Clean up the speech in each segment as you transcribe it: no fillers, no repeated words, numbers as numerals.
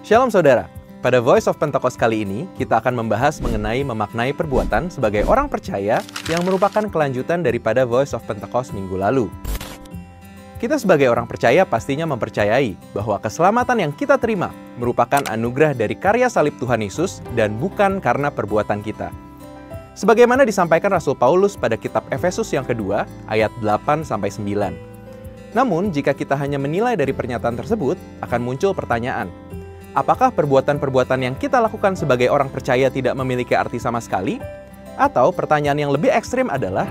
Shalom saudara, pada Voice of Pentecost kali ini kita akan membahas mengenai memaknai perbuatan sebagai orang percaya yang merupakan kelanjutan daripada Voice of Pentecost minggu lalu. Kita sebagai orang percaya pastinya mempercayai bahwa keselamatan yang kita terima merupakan anugerah dari karya salib Tuhan Yesus dan bukan karena perbuatan kita. Sebagaimana disampaikan Rasul Paulus pada kitab Efesus yang kedua, ayat 8-9. Namun, jika kita hanya menilai dari pernyataan tersebut, akan muncul pertanyaan, apakah perbuatan-perbuatan yang kita lakukan sebagai orang percaya tidak memiliki arti sama sekali? Atau pertanyaan yang lebih ekstrim adalah,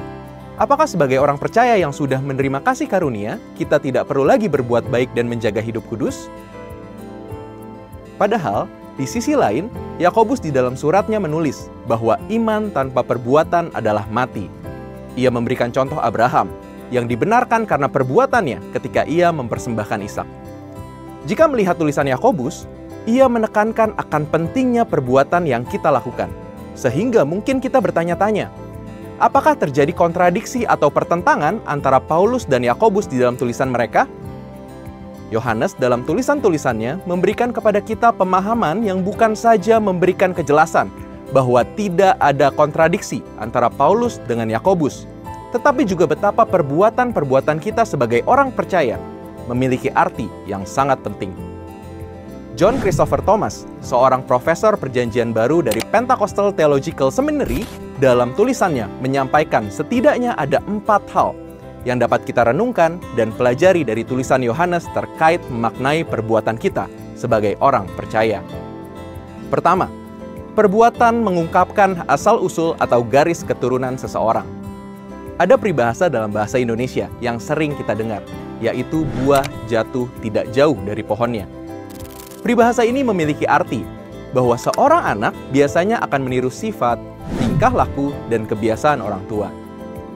apakah sebagai orang percaya yang sudah menerima kasih karunia, kita tidak perlu lagi berbuat baik dan menjaga hidup kudus? Padahal, di sisi lain, Yakobus di dalam suratnya menulis bahwa iman tanpa perbuatan adalah mati. Ia memberikan contoh Abraham, yang dibenarkan karena perbuatannya ketika ia mempersembahkan Ishak. Jika melihat tulisan Yakobus, ia menekankan akan pentingnya perbuatan yang kita lakukan. Sehingga mungkin kita bertanya-tanya, apakah terjadi kontradiksi atau pertentangan antara Paulus dan Yakobus di dalam tulisan mereka? Yohanes dalam tulisan-tulisannya memberikan kepada kita pemahaman yang bukan saja memberikan kejelasan bahwa tidak ada kontradiksi antara Paulus dengan Yakobus, tetapi juga betapa perbuatan-perbuatan kita sebagai orang percaya memiliki arti yang sangat penting. John Christopher Thomas, seorang profesor perjanjian baru dari Pentecostal Theological Seminary, dalam tulisannya menyampaikan setidaknya ada 4 hal yang dapat kita renungkan dan pelajari dari tulisan Yohanes terkait memaknai perbuatan kita sebagai orang percaya. Pertama, perbuatan mengungkapkan asal-usul atau garis keturunan seseorang. Ada peribahasa dalam bahasa Indonesia yang sering kita dengar, yaitu buah jatuh tidak jauh dari pohonnya. Peribahasa ini memiliki arti bahwa seorang anak biasanya akan meniru sifat, tingkah laku, dan kebiasaan orang tua.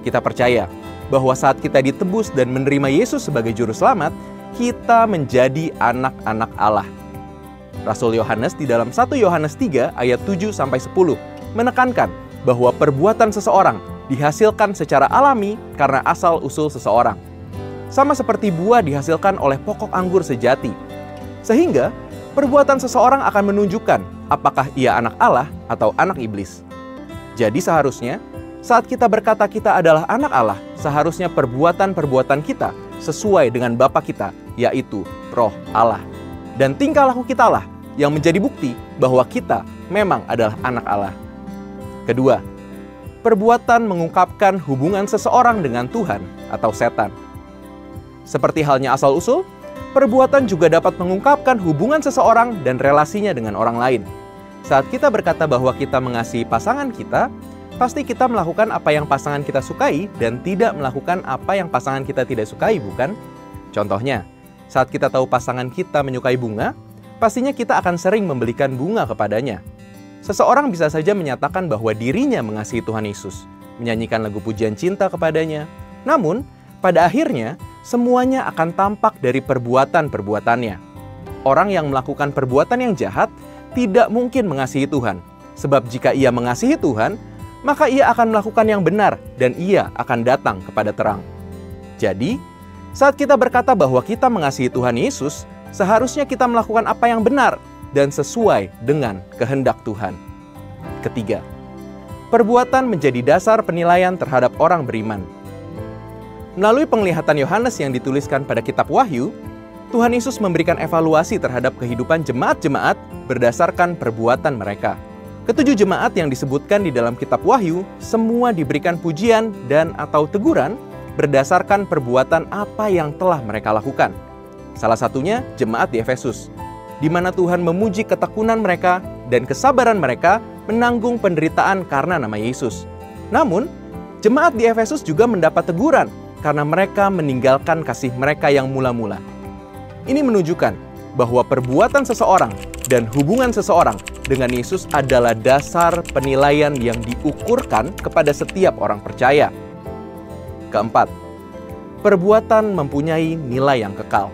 Kita percaya bahwa saat kita ditebus dan menerima Yesus sebagai juru selamat, kita menjadi anak-anak Allah. Rasul Yohanes di dalam 1 Yohanes 3 ayat 7-10 menekankan bahwa perbuatan seseorang dihasilkan secara alami karena asal-usul seseorang. Sama seperti buah dihasilkan oleh pokok anggur sejati. Sehingga, perbuatan seseorang akan menunjukkan apakah ia anak Allah atau anak iblis. Jadi seharusnya, saat kita berkata kita adalah anak Allah, seharusnya perbuatan-perbuatan kita sesuai dengan Bapa kita, yaitu Roh Allah. Dan tingkah laku kita lah yang menjadi bukti bahwa kita memang adalah anak Allah. Kedua, perbuatan mengungkapkan hubungan seseorang dengan Tuhan atau setan. Seperti halnya asal-usul, perbuatan juga dapat mengungkapkan hubungan seseorang dan relasinya dengan orang lain. Saat kita berkata bahwa kita mengasihi pasangan kita, pasti kita melakukan apa yang pasangan kita sukai dan tidak melakukan apa yang pasangan kita tidak sukai, bukan? Contohnya, saat kita tahu pasangan kita menyukai bunga, pastinya kita akan sering membelikan bunga kepadanya. Seseorang bisa saja menyatakan bahwa dirinya mengasihi Tuhan Yesus, menyanyikan lagu pujian cinta kepadanya. Namun, pada akhirnya, semuanya akan tampak dari perbuatan-perbuatannya. Orang yang melakukan perbuatan yang jahat tidak mungkin mengasihi Tuhan. Sebab jika ia mengasihi Tuhan, maka ia akan melakukan yang benar dan ia akan datang kepada terang. Jadi, saat kita berkata bahwa kita mengasihi Tuhan Yesus, seharusnya kita melakukan apa yang benar dan sesuai dengan kehendak Tuhan. Ketiga, perbuatan menjadi dasar penilaian terhadap orang beriman. Melalui penglihatan Yohanes yang dituliskan pada kitab Wahyu, Tuhan Yesus memberikan evaluasi terhadap kehidupan jemaat-jemaat berdasarkan perbuatan mereka. Ketujuh jemaat yang disebutkan di dalam kitab Wahyu, semua diberikan pujian dan atau teguran berdasarkan perbuatan apa yang telah mereka lakukan. Salah satunya jemaat di Efesus, di mana Tuhan memuji ketekunan mereka dan kesabaran mereka menanggung penderitaan karena nama Yesus. Namun, jemaat di Efesus juga mendapat teguran karena mereka meninggalkan kasih mereka yang mula-mula. Ini menunjukkan bahwa perbuatan seseorang dan hubungan seseorang dengan Yesus adalah dasar penilaian yang diukurkan kepada setiap orang percaya. Keempat, perbuatan mempunyai nilai yang kekal.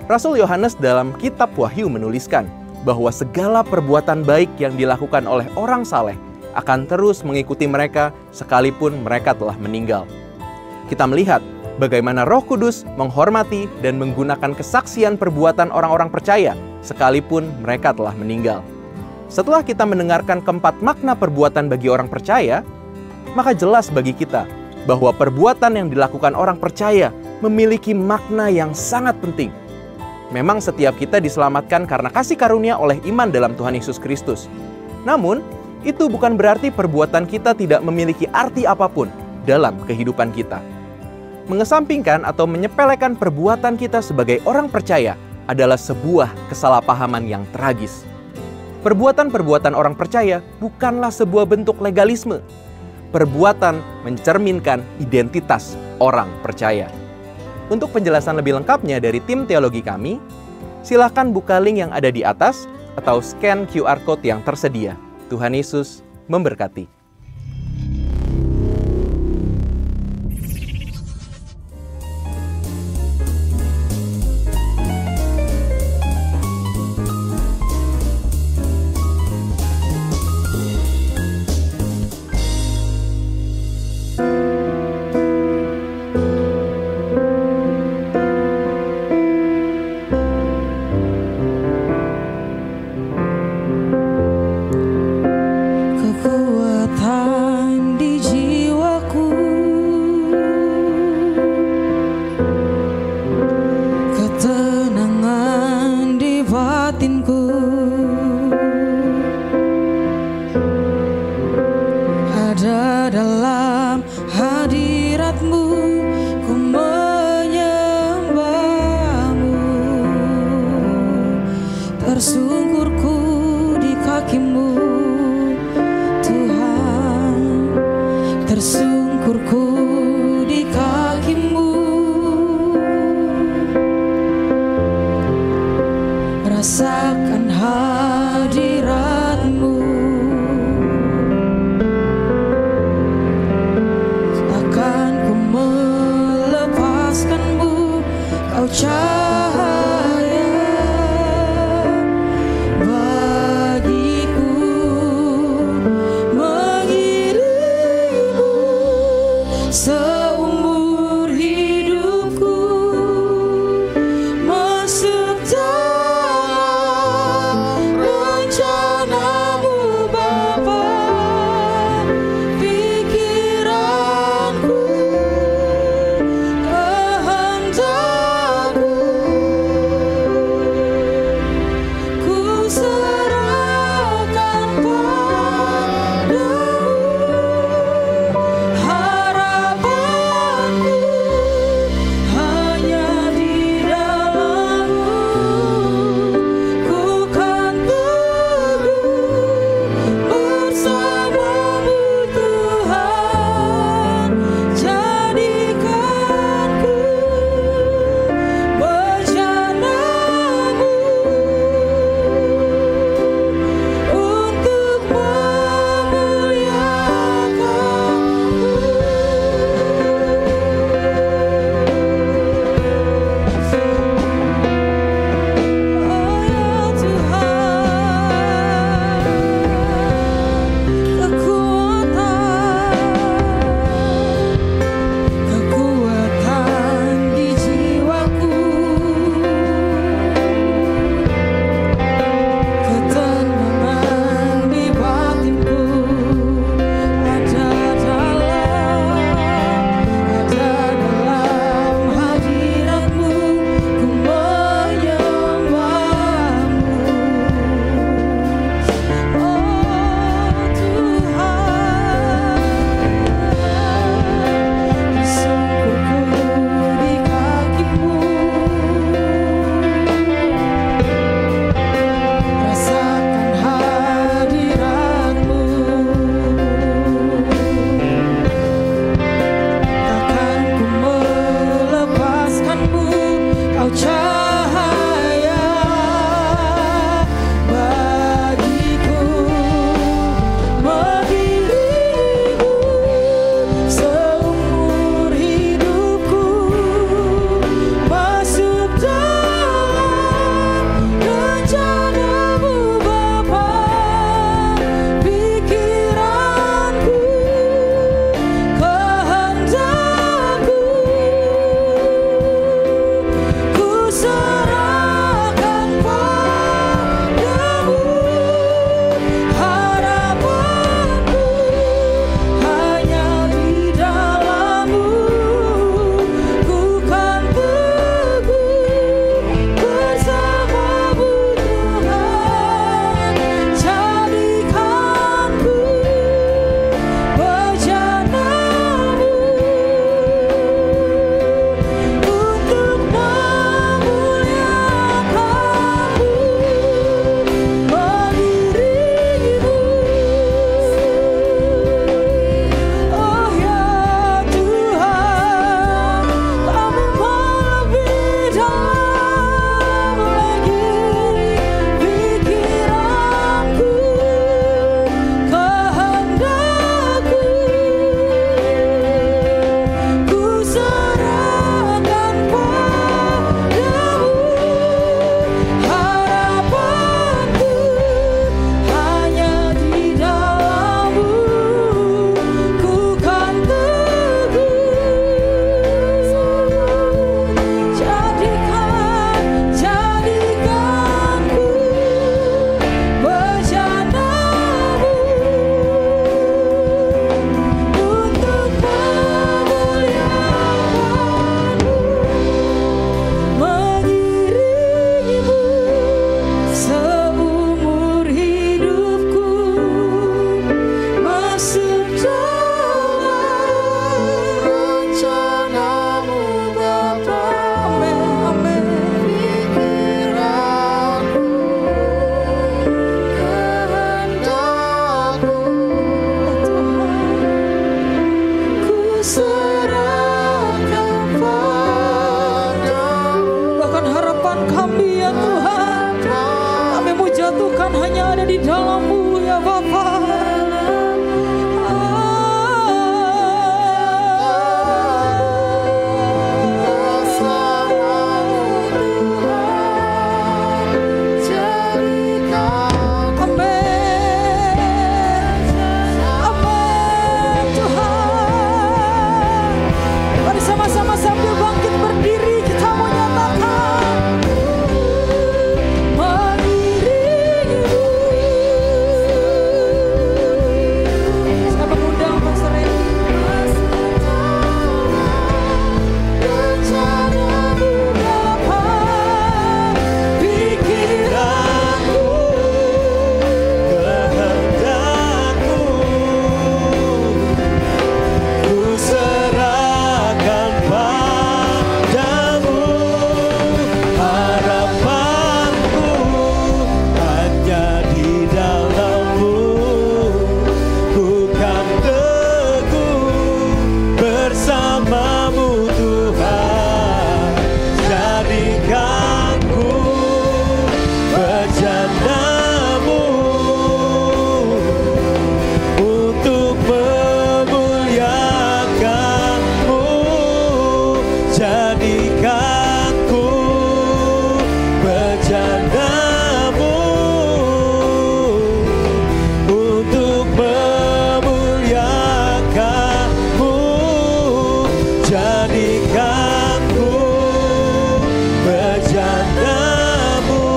Rasul Yohanes dalam kitab Wahyu menuliskan bahwa segala perbuatan baik yang dilakukan oleh orang saleh akan terus mengikuti mereka sekalipun mereka telah meninggal. Kita melihat bagaimana Roh Kudus menghormati dan menggunakan kesaksian perbuatan orang-orang percaya sekalipun mereka telah meninggal. Setelah kita mendengarkan keempat makna perbuatan bagi orang percaya, maka jelas bagi kita bahwa perbuatan yang dilakukan orang percaya memiliki makna yang sangat penting. Memang setiap kita diselamatkan karena kasih karunia oleh iman dalam Tuhan Yesus Kristus. Namun, itu bukan berarti perbuatan kita tidak memiliki arti apapun dalam kehidupan kita. Mengesampingkan atau menyepelekan perbuatan kita sebagai orang percaya adalah sebuah kesalahpahaman yang tragis. Perbuatan-perbuatan orang percaya bukanlah sebuah bentuk legalisme. Perbuatan mencerminkan identitas orang percaya. Untuk penjelasan lebih lengkapnya dari tim teologi kami, silakan buka link yang ada di atas atau scan QR Code yang tersedia. Tuhan Yesus memberkati. Tersungkurku di kakimu, Tuhan. Tersungkurku di kakimu. Rasakan hadiratmu. Takkan ku melepaskanmu, kau cahaya seumur hidupku. Masuk dalam rencanamu Bapa, pikiranku, kehendakku, ku serahkan padamu. Harapan sama-sama sambil bangkit berdiri kita mau nyatakan mengiringimu. Saya mengundang Pastor Randy. Rencanamu dapat pikiranku, kehendakmu ku serahkan padamu. Harapanku hanya di dalam-Mu, ku kan teguh bersama-Mu Tuhan. Jadikanku bejana-Mu untuk memuliakan-Mu. Jadikanku bejana-Mu untuk memuliakan-Mu. Jadikanku bejana-Mu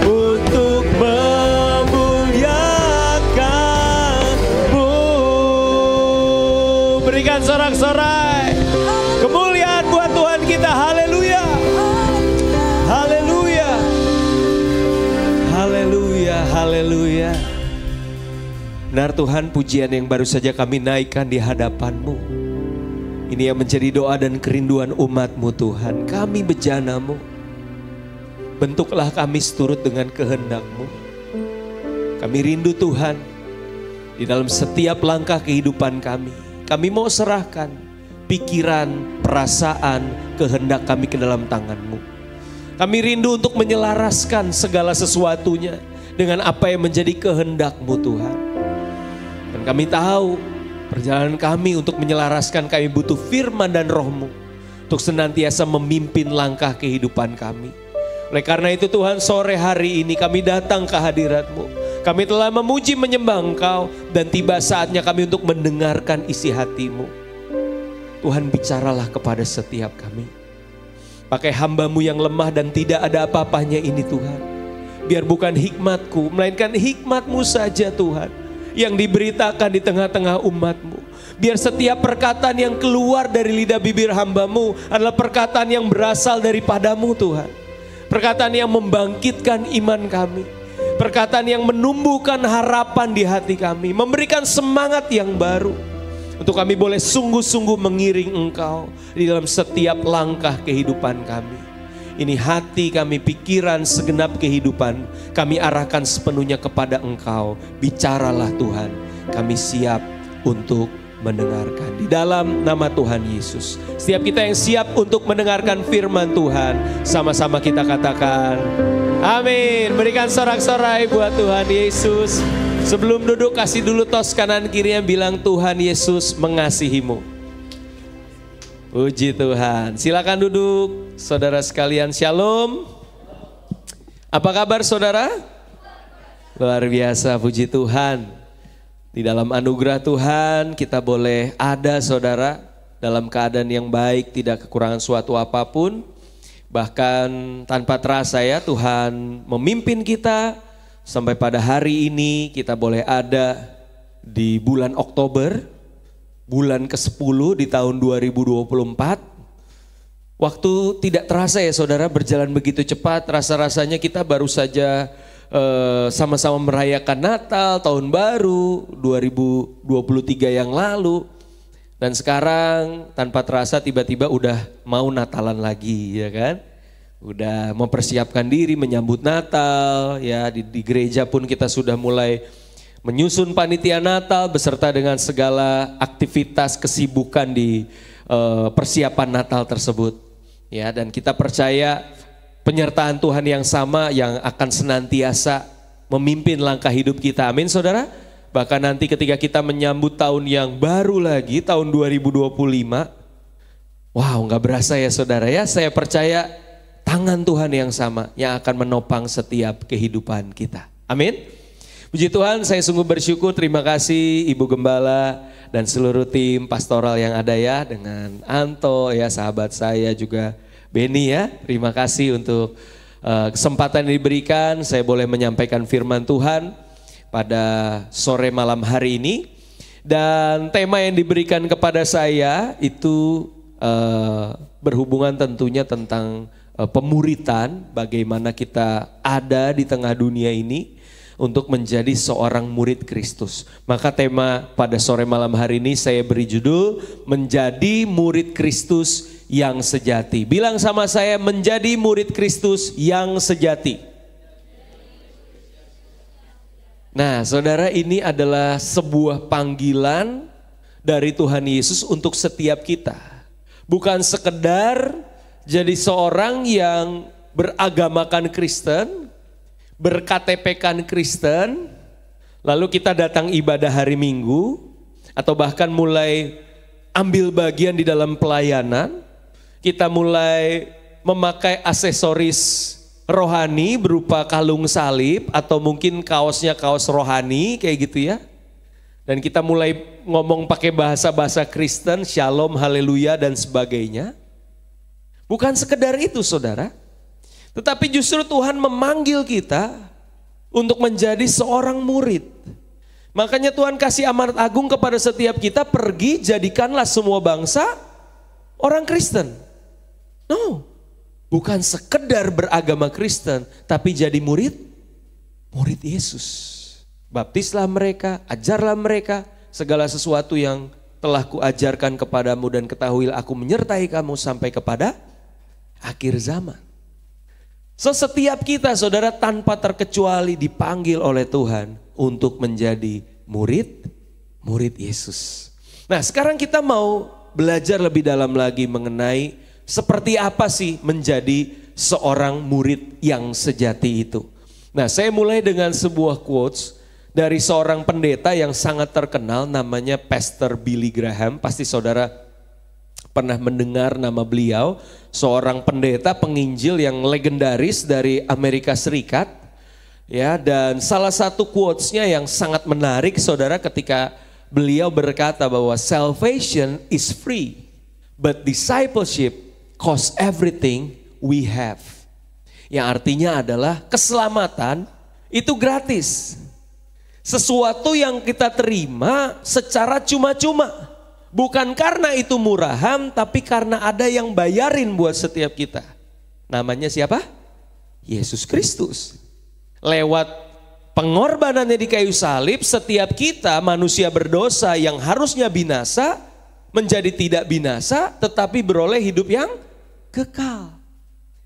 untuk memuliakan-Mu. Berikan sorak-sorai kemuliaan buat Tuhan kita. Haleluya, haleluya, haleluya, haleluya. Benar Tuhan, pujian yang baru saja kami naikkan di hadapan-Mu, ini yang menjadi doa dan kerinduan umat-Mu Tuhan. Kami bejana-Mu, bentuklah kami seturut dengan kehendak-Mu. Kami rindu Tuhan, di dalam setiap langkah kehidupan kami, kami mau serahkan pikiran, perasaan, kehendak kami ke dalam tangan-Mu. Kami rindu untuk menyelaraskan segala sesuatunya dengan apa yang menjadi kehendak-Mu Tuhan. Dan kami tahu perjalanan kami untuk menyelaraskan, kami butuh firman dan Roh-Mu untuk senantiasa memimpin langkah kehidupan kami. Oleh karena itu Tuhan, sore hari ini kami datang ke hadirat-Mu. Kami telah memuji menyembah Engkau dan tiba saatnya kami untuk mendengarkan isi hati-Mu. Tuhan, bicaralah kepada setiap kami. Pakai hamba-Mu yang lemah dan tidak ada apa-apanya ini Tuhan. Biar bukan hikmatku, melainkan hikmat-Mu saja Tuhan yang diberitakan di tengah-tengah umat-Mu. Biar setiap perkataan yang keluar dari lidah bibir hamba-Mu adalah perkataan yang berasal daripada-Mu Tuhan. Perkataan yang membangkitkan iman kami. Perkataan yang menumbuhkan harapan di hati kami. Memberikan semangat yang baru. Untuk kami boleh sungguh-sungguh mengiring Engkau di dalam setiap langkah kehidupan kami. Ini hati kami, pikiran, segenap kehidupan kami arahkan sepenuhnya kepada Engkau. Bicaralah Tuhan, kami siap untuk mendengarkan. Di dalam nama Tuhan Yesus, setiap kita yang siap untuk mendengarkan firman Tuhan, sama-sama kita katakan amin. Berikan sorak-sorai buat Tuhan Yesus. Sebelum duduk, kasih dulu tos kanan kirinya, bilang Tuhan Yesus mengasihimu. Puji Tuhan. Silakan duduk, saudara sekalian. Shalom. Apa kabar saudara? Luar biasa, puji Tuhan. Di dalam anugerah Tuhan kita boleh ada saudara dalam keadaan yang baik, tidak kekurangan suatu apapun. Bahkan tanpa terasa ya, Tuhan memimpin kita sampai pada hari ini kita boleh ada di bulan Oktober. Bulan ke-10 di tahun 2024. Waktu tidak terasa ya saudara, berjalan begitu cepat. Rasa-rasanya kita baru saja sama-sama merayakan Natal, tahun baru 2023 yang lalu. Dan sekarang tanpa terasa tiba-tiba udah mau Natalan lagi, ya kan? Udah mempersiapkan diri menyambut Natal, ya di gereja pun kita sudah mulai menyusun panitia Natal beserta dengan segala aktivitas kesibukan di persiapan Natal tersebut. Ya, dan kita percaya penyertaan Tuhan yang sama yang akan senantiasa memimpin langkah hidup kita. Amin saudara. Bahkan nanti ketika kita menyambut tahun yang baru lagi, tahun 2025. Wow, gak berasa ya saudara ya. Saya percaya tangan Tuhan yang sama yang akan menopang setiap kehidupan kita. Amin. Puji Tuhan, saya sungguh bersyukur. Terima kasih Ibu Gembala dan seluruh tim pastoral yang ada ya, dengan Anto ya, sahabat saya juga Beni ya. Terima kasih untuk kesempatan yang diberikan. Saya boleh menyampaikan firman Tuhan pada sore malam hari ini. Dan tema yang diberikan kepada saya itu berhubungan tentunya tentang pemuritan, bagaimana kita ada di tengah dunia ini untuk menjadi seorang murid Kristus. Maka tema pada sore malam hari ini saya beri judul Menjadi Murid Kristus yang Sejati. Bilang sama saya, menjadi murid Kristus yang sejati. Nah, saudara, ini adalah sebuah panggilan dari Tuhan Yesus untuk setiap kita. Bukan sekedar jadi seorang yang beragamakan Kristen, berKTP-kan Kristen, lalu kita datang ibadah hari Minggu, atau bahkan mulai ambil bagian di dalam pelayanan, kita mulai memakai aksesoris rohani berupa kalung salib, atau mungkin kaosnya kaos rohani kayak gitu ya. Dan kita mulai ngomong pakai bahasa-bahasa Kristen, shalom, haleluya dan sebagainya. Bukan sekedar itu saudara. Tetapi justru Tuhan memanggil kita untuk menjadi seorang murid. Makanya Tuhan kasih amanat agung kepada setiap kita, pergi jadikanlah semua bangsa orang Kristen. No, bukan sekedar beragama Kristen, tapi jadi murid Yesus. Baptislah mereka, ajarlah mereka segala sesuatu yang telah kuajarkan kepadamu, dan ketahuilah aku menyertai kamu sampai kepada akhir zaman. So, setiap kita saudara tanpa terkecuali dipanggil oleh Tuhan untuk menjadi murid Yesus. Nah, sekarang kita mau belajar lebih dalam lagi mengenai seperti apa sih menjadi seorang murid yang sejati itu. Nah, saya mulai dengan sebuah quotes dari seorang pendeta yang sangat terkenal, namanya Pastor Billy Graham. Pasti saudara pernah mendengar nama beliau, seorang pendeta penginjil yang legendaris dari Amerika Serikat. Ya, dan salah satu quotes-nya yang sangat menarik saudara, ketika beliau berkata bahwa salvation is free, but discipleship costs everything we have. Yang artinya adalah keselamatan itu gratis. Sesuatu yang kita terima secara cuma-cuma. Bukan karena itu murahan, tapi karena ada yang bayarin buat setiap kita. Namanya siapa? Yesus Kristus. Lewat pengorbanannya di kayu salib, setiap kita manusia berdosa yang harusnya binasa, menjadi tidak binasa, tetapi beroleh hidup yang kekal.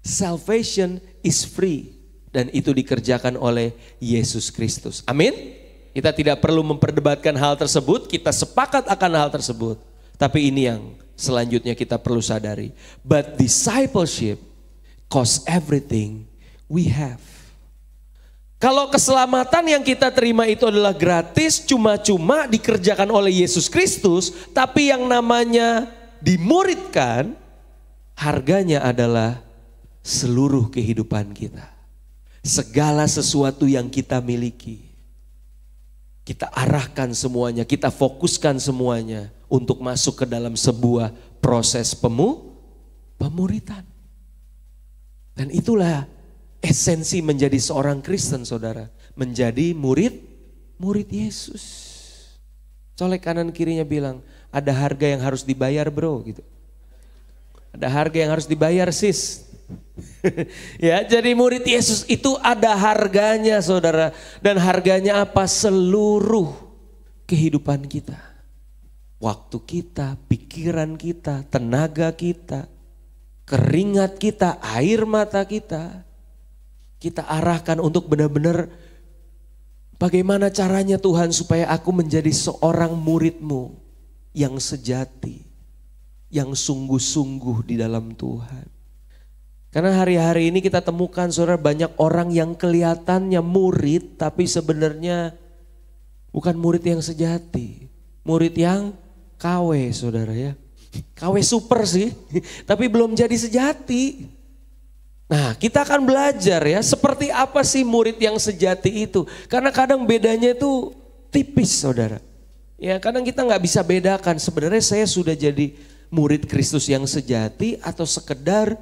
Salvation is free. Dan itu dikerjakan oleh Yesus Kristus. Amin. Kita tidak perlu memperdebatkan hal tersebut, kita sepakat akan hal tersebut. Tapi ini yang selanjutnya kita perlu sadari. But discipleship costs everything we have. Kalau keselamatan yang kita terima itu adalah gratis, cuma-cuma dikerjakan oleh Yesus Kristus, tapi yang namanya dimuridkan, harganya adalah seluruh kehidupan kita. Segala sesuatu yang kita miliki. Kita arahkan semuanya, kita fokuskan semuanya untuk masuk ke dalam sebuah proses pemuritan. Dan itulah esensi menjadi seorang Kristen saudara. Menjadi murid Yesus. Colek kanan kirinya bilang, ada harga yang harus dibayar bro gitu. Ada harga yang harus dibayar sis. Ya, jadi murid Yesus itu ada harganya saudara. Dan harganya apa? Seluruh kehidupan kita. Waktu kita, pikiran kita, tenaga kita, keringat kita, air mata kita. Kita arahkan untuk benar-benar bagaimana caranya Tuhan supaya aku menjadi seorang murid-Mu yang sejati, yang sungguh-sungguh di dalam Tuhan. Karena hari-hari ini kita temukan saudara, banyak orang yang kelihatannya murid tapi sebenarnya bukan murid yang sejati. Murid yang KW saudara ya. KW super sih, tapi belum jadi sejati. Nah, kita akan belajar ya, seperti apa sih murid yang sejati itu. Karena kadang bedanya itu tipis, saudara. Ya, kadang kita nggak bisa bedakan sebenarnya saya sudah jadi murid Kristus yang sejati atau sekedar,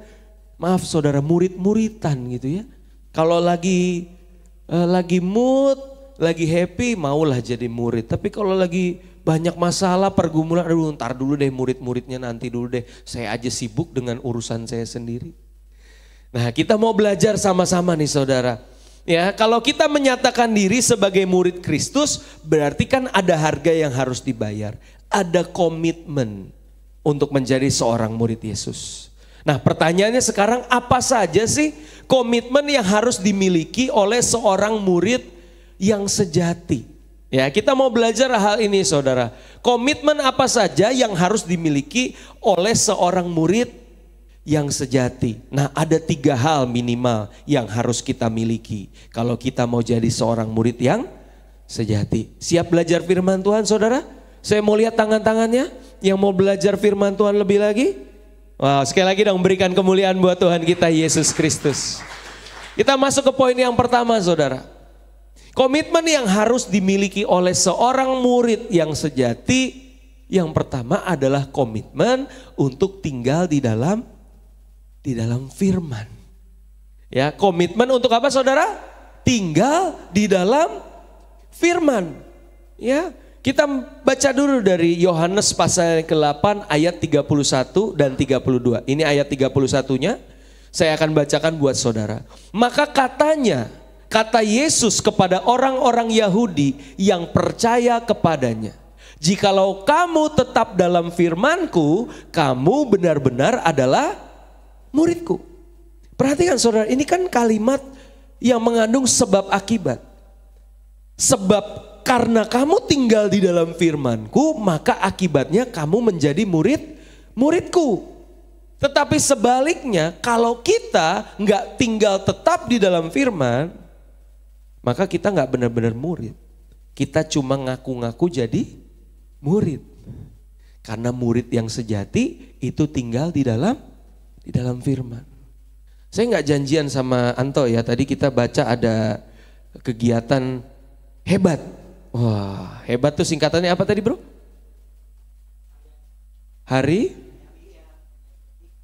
maaf saudara, murid-muritan gitu ya. Kalau lagi mood, lagi happy, maulah jadi murid. Tapi kalau lagi banyak masalah, pergumulan, aduh ntar dulu deh murid-muridnya, nanti dulu deh. Saya aja sibuk dengan urusan saya sendiri. Nah, kita mau belajar sama-sama nih saudara. Ya, kalau kita menyatakan diri sebagai murid Kristus, berarti kan ada harga yang harus dibayar. Ada komitmen untuk menjadi seorang murid Yesus. Nah, pertanyaannya sekarang, apa saja sih komitmen yang harus dimiliki oleh seorang murid yang sejati? Ya, kita mau belajar hal ini saudara. Komitmen apa saja yang harus dimiliki oleh seorang murid yang sejati? Nah, ada 3 hal minimal yang harus kita miliki kalau kita mau jadi seorang murid yang sejati. Siap belajar firman Tuhan saudara? Saya mau lihat tangan-tangannya yang mau belajar firman Tuhan lebih lagi. Wow, sekali lagi dong berikan kemuliaan buat Tuhan kita Yesus Kristus. Kita masuk ke poin yang pertama saudara. Komitmen yang harus dimiliki oleh seorang murid yang sejati, yang pertama adalah komitmen untuk tinggal di dalam firman. Ya, komitmen untuk apa saudara? Tinggal di dalam firman. Ya, kita baca dulu dari Yohanes pasal ke-8 ayat 31 dan 32. Ini ayat 31-nya saya akan bacakan buat saudara. Maka kata Yesus kepada orang-orang Yahudi yang percaya kepadanya, jikalau kamu tetap dalam firman-Ku, kamu benar-benar adalah muridku. Perhatikan saudara, ini kan kalimat yang mengandung sebab akibat. Sebab karena kamu tinggal di dalam firman-Ku, maka akibatnya kamu menjadi muridku. Tetapi sebaliknya, kalau kita nggak tinggal tetap di dalam firman, maka kita nggak benar-benar murid. Kita cuma ngaku-ngaku jadi murid. Karena murid yang sejati itu tinggal di dalam firman. Saya nggak janjian sama Anto ya, tadi kita baca ada kegiatan hebat. Wah, hebat tuh singkatannya apa tadi bro? Hari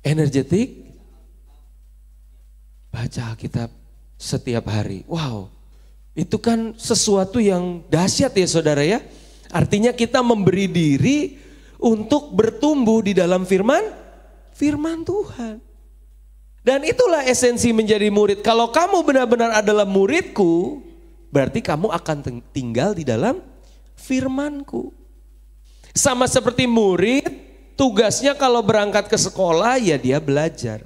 energetik baca Alkitab setiap hari. Wow, itu kan sesuatu yang dahsyat ya saudara ya. Artinya kita memberi diri untuk bertumbuh di dalam firman Tuhan. Dan itulah esensi menjadi murid. Kalau kamu benar-benar adalah muridku, berarti kamu akan tinggal di dalam firman-Ku. Sama seperti murid, tugasnya kalau berangkat ke sekolah ya dia belajar.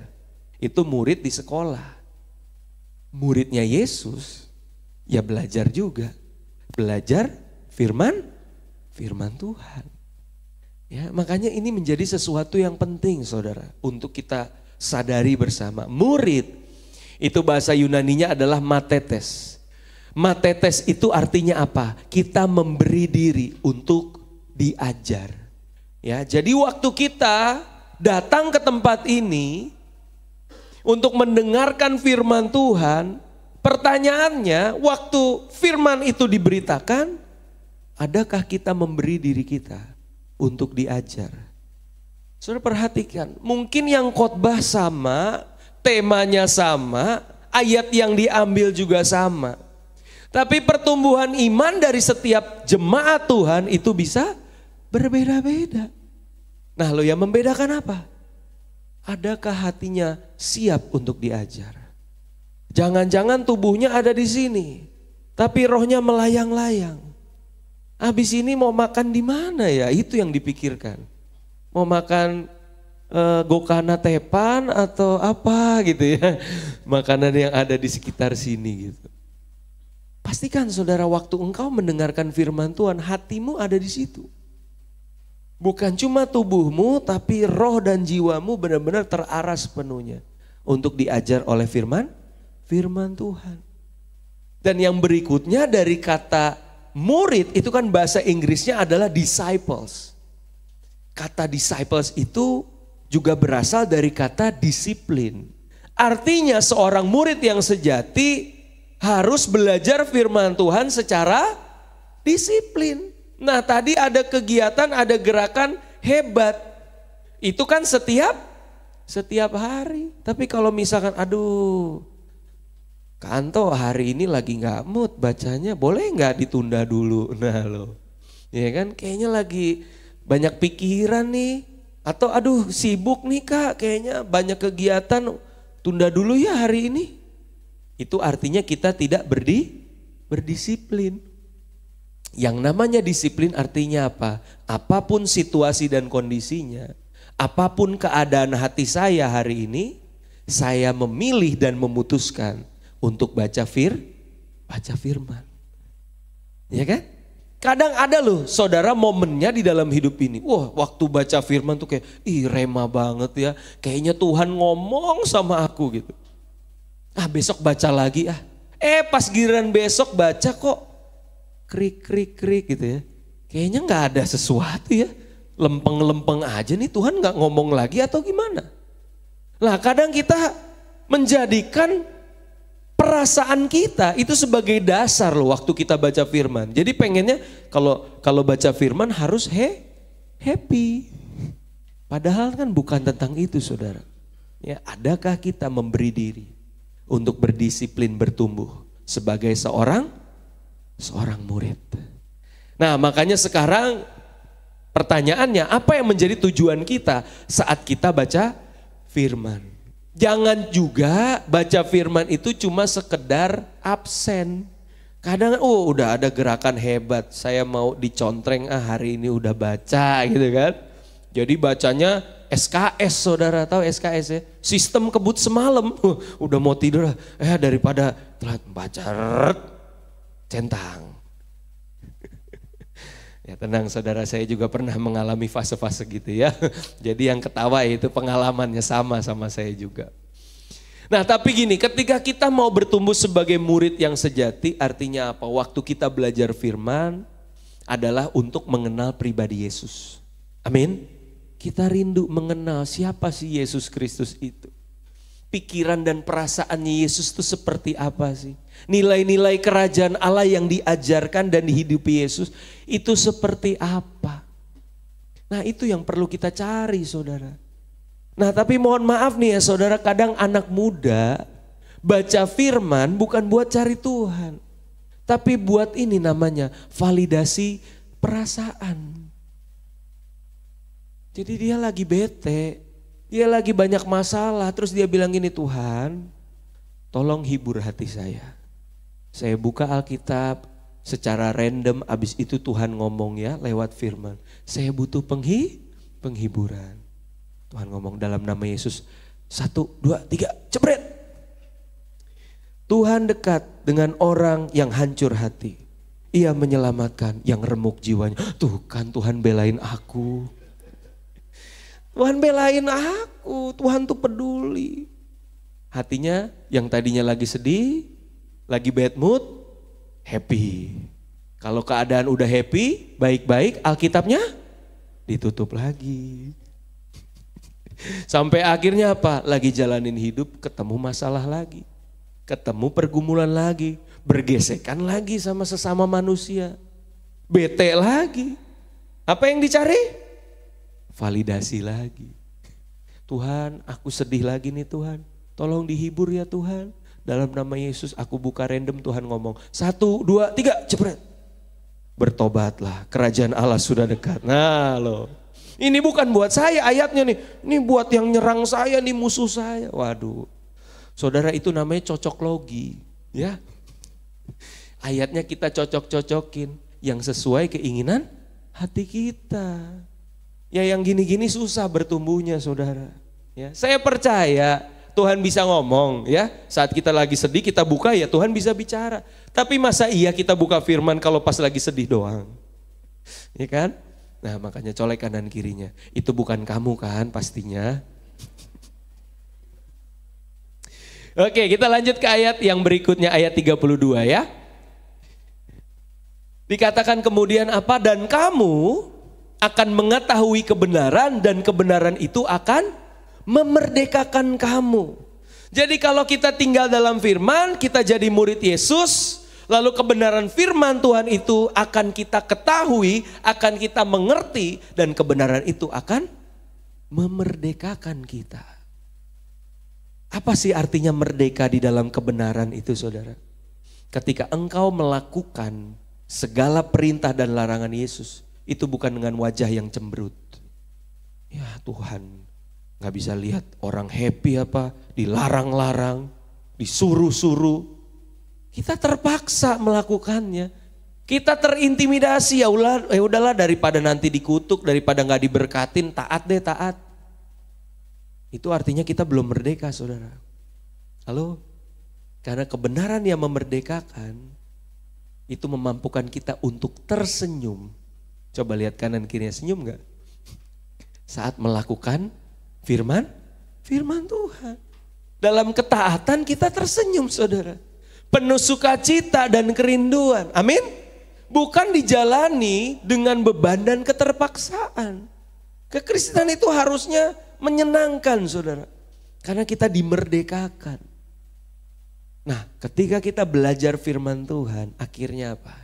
Itu murid di sekolah. Muridnya Yesus ya belajar juga. Belajar firman Tuhan. Ya, makanya ini menjadi sesuatu yang penting saudara untuk kita sadari bersama. Murid itu bahasa Yunaninya adalah matetes. Matetes itu artinya apa? Kita memberi diri untuk diajar. Ya, jadi waktu kita datang ke tempat ini untuk mendengarkan firman Tuhan, pertanyaannya waktu firman itu diberitakan, adakah kita memberi diri kita untuk diajar? Saudara perhatikan, mungkin yang khotbah sama, temanya sama, ayat yang diambil juga sama. Tapi pertumbuhan iman dari setiap jemaat Tuhan itu bisa berbeda-beda. Nah, lo yang membedakan apa? Adakah hatinya siap untuk diajar? Jangan-jangan tubuhnya ada di sini, tapi rohnya melayang-layang. Habis ini mau makan di mana ya? Itu yang dipikirkan. Mau makan gokana tepan atau apa gitu ya. Makanan yang ada di sekitar sini gitu. Pastikan saudara waktu engkau mendengarkan firman Tuhan, hatimu ada di situ. Bukan cuma tubuhmu tapi roh dan jiwamu benar-benar terarah sepenuhnya untuk diajar oleh firman Tuhan. Dan yang berikutnya dari kata murid itu kan bahasa Inggrisnya adalah disciples. Kata disciples itu juga berasal dari kata disiplin Artinya seorang murid yang sejati harus belajar firman Tuhan secara disiplin. Nah tadi ada kegiatan, ada gerakan hebat. Itu kan setiap hari. Tapi kalau misalkan aduh Kanto hari ini lagi gak mood bacanya, boleh gak ditunda dulu? Nah loh, ya kan kayaknya lagi banyak pikiran nih. Atau aduh sibuk nih Kak, kayaknya banyak kegiatan, tunda dulu ya hari ini. Itu artinya kita tidak berdisiplin. Yang namanya disiplin artinya apa? Apapun situasi dan kondisinya, apapun keadaan hati saya hari ini, saya memilih dan memutuskan untuk baca firman. Ya kan? Kadang ada loh saudara momennya di dalam hidup ini. Wah waktu baca firman tuh kayak rema banget ya. Kayaknya Tuhan ngomong sama aku gitu. Besok baca lagi pas giliran besok baca kok krik gitu ya. Kayaknya gak ada sesuatu ya. Lempeng-lempeng aja nih, Tuhan gak ngomong lagi atau gimana. Nah kadang kita menjadikan perasaan kita itu sebagai dasar loh waktu kita baca firman. Jadi pengennya kalau baca firman harus happy. Padahal kan bukan tentang itu saudara. Ya, adakah kita memberi diri untuk berdisiplin bertumbuh sebagai seorang murid. Nah makanya sekarang pertanyaannya, apa yang menjadi tujuan kita saat kita baca firman? Jangan juga baca firman itu cuma sekedar absen. Kadang udah ada gerakan hebat, saya mau dicontreng hari ini udah baca gitu kan. Jadi bacanya SKS, saudara tahu SKS ya? Sistem kebut semalam, udah mau tidur daripada telat baca centang. Ya tenang saudara, saya juga pernah mengalami fase-fase gitu ya. Jadi yang ketawa itu pengalamannya sama saya juga. Nah tapi gini, ketika kita mau bertumbuh sebagai murid yang sejati, artinya apa? Waktu kita belajar firman adalah untuk mengenal pribadi Yesus. Amin. Kita rindu mengenal siapa sih Yesus Kristus itu. Pikiran dan perasaannya Yesus itu seperti apa sih? Nilai-nilai kerajaan Allah yang diajarkan dan dihidupi Yesus itu seperti apa? Nah itu yang perlu kita cari saudara. Nah tapi mohon maaf nih ya saudara, kadang anak muda baca firman bukan buat cari Tuhan. Tapi buat ini namanya validasi perasaan. Jadi dia lagi bete. Dia lagi banyak masalah, terus dia bilang gini, Tuhan tolong hibur hati saya. Saya buka Alkitab secara random, abis itu Tuhan ngomong ya lewat firman. Saya butuh penghiburan. Tuhan ngomong dalam nama Yesus, 1, 2, 3, cepret. Tuhan dekat dengan orang yang hancur hati. Ia menyelamatkan yang remuk jiwanya. Tuh kan Tuhan belain aku. Tuhan belain aku, Tuhan tuh peduli. Hatinya yang tadinya lagi sedih, lagi bad mood, happy. Kalau keadaan udah happy, baik-baik, Alkitabnya ditutup lagi. Sampai akhirnya apa? Lagi jalanin hidup, ketemu masalah lagi. Ketemu pergumulan lagi, bergesekan lagi sama sesama manusia. Bete lagi. Apa yang dicari? Validasi lagi. Tuhan aku sedih lagi nih Tuhan. Tolong dihibur ya Tuhan. Dalam nama Yesus aku buka random, Tuhan ngomong 1, 2, 3 cepet. Bertobatlah, kerajaan Allah sudah dekat. Nah loh. Ini bukan buat saya ayatnya nih. Ini buat yang nyerang saya nih, musuh saya. Waduh. Saudara itu namanya cocok logi. Ya. Ayatnya kita cocok-cocokin. Yang sesuai keinginan hati kita. Ya yang gini-gini susah bertumbuhnya saudara. Ya, saya percaya Tuhan bisa ngomong ya. Saat kita lagi sedih kita buka ya Tuhan bisa bicara. Tapi masa iya kita buka firman kalau pas lagi sedih doang? Ya kan? Nah makanya colek kanan kirinya. Itu bukan kamu kan pastinya. Oke kita lanjut ke ayat yang berikutnya, ayat 32 ya. Dikatakan kemudian apa? Dan kamu akan mengetahui kebenaran dan kebenaran itu akan memerdekakan kamu. Jadi kalau kita tinggal dalam firman, kita jadi murid Yesus, lalu kebenaran firman Tuhan itu akan kita ketahui, akan kita mengerti, dan kebenaran itu akan memerdekakan kita. Apa sih artinya merdeka di dalam kebenaran itu, saudara? Ketika engkau melakukan segala perintah dan larangan Yesus, itu bukan dengan wajah yang cemberut. Ya Tuhan, gak bisa lihat orang happy apa, dilarang-larang, disuruh-suruh. Kita terpaksa melakukannya. Kita terintimidasi, ya udahlah daripada nanti dikutuk, daripada gak diberkatin, taat deh taat. Itu artinya kita belum merdeka, saudara. Halo? Karena kebenaran yang memerdekakan, itu memampukan kita untuk tersenyum. Coba lihat kanan kirinya, senyum gak? Saat melakukan firman Tuhan. Dalam ketaatan kita tersenyum, saudara. Penuh sukacita dan kerinduan. Amin. Bukan dijalani dengan beban dan keterpaksaan. Kekristenan itu harusnya menyenangkan, saudara. Karena kita dimerdekakan. Nah, ketika kita belajar firman Tuhan, akhirnya apa?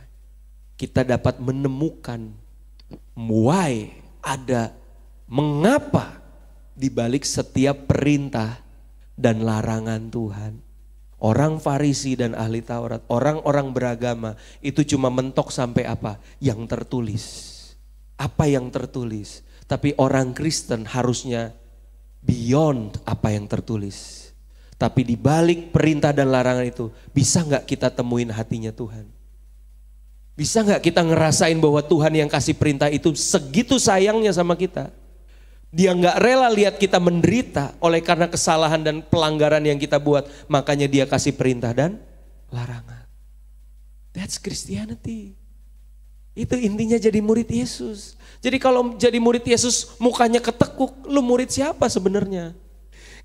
Kita dapat menemukan why ada, mengapa di balik setiap perintah dan larangan Tuhan. Orang Farisi dan ahli Taurat, orang-orang beragama itu cuma mentok sampai apa? Yang tertulis. Apa yang tertulis? Tapi orang Kristen harusnya beyond apa yang tertulis. Tapi di balik perintah dan larangan itu, bisa gak kita temuin hatinya Tuhan? Bisa gak kita ngerasain bahwa Tuhan yang kasih perintah itu segitu sayangnya sama kita? Dia gak rela lihat kita menderita oleh karena kesalahan dan pelanggaran yang kita buat. Makanya dia kasih perintah dan larangan. That's Christianity. Itu intinya jadi murid Yesus. Jadi kalau jadi murid Yesus mukanya ketekuk, lu murid siapa sebenarnya?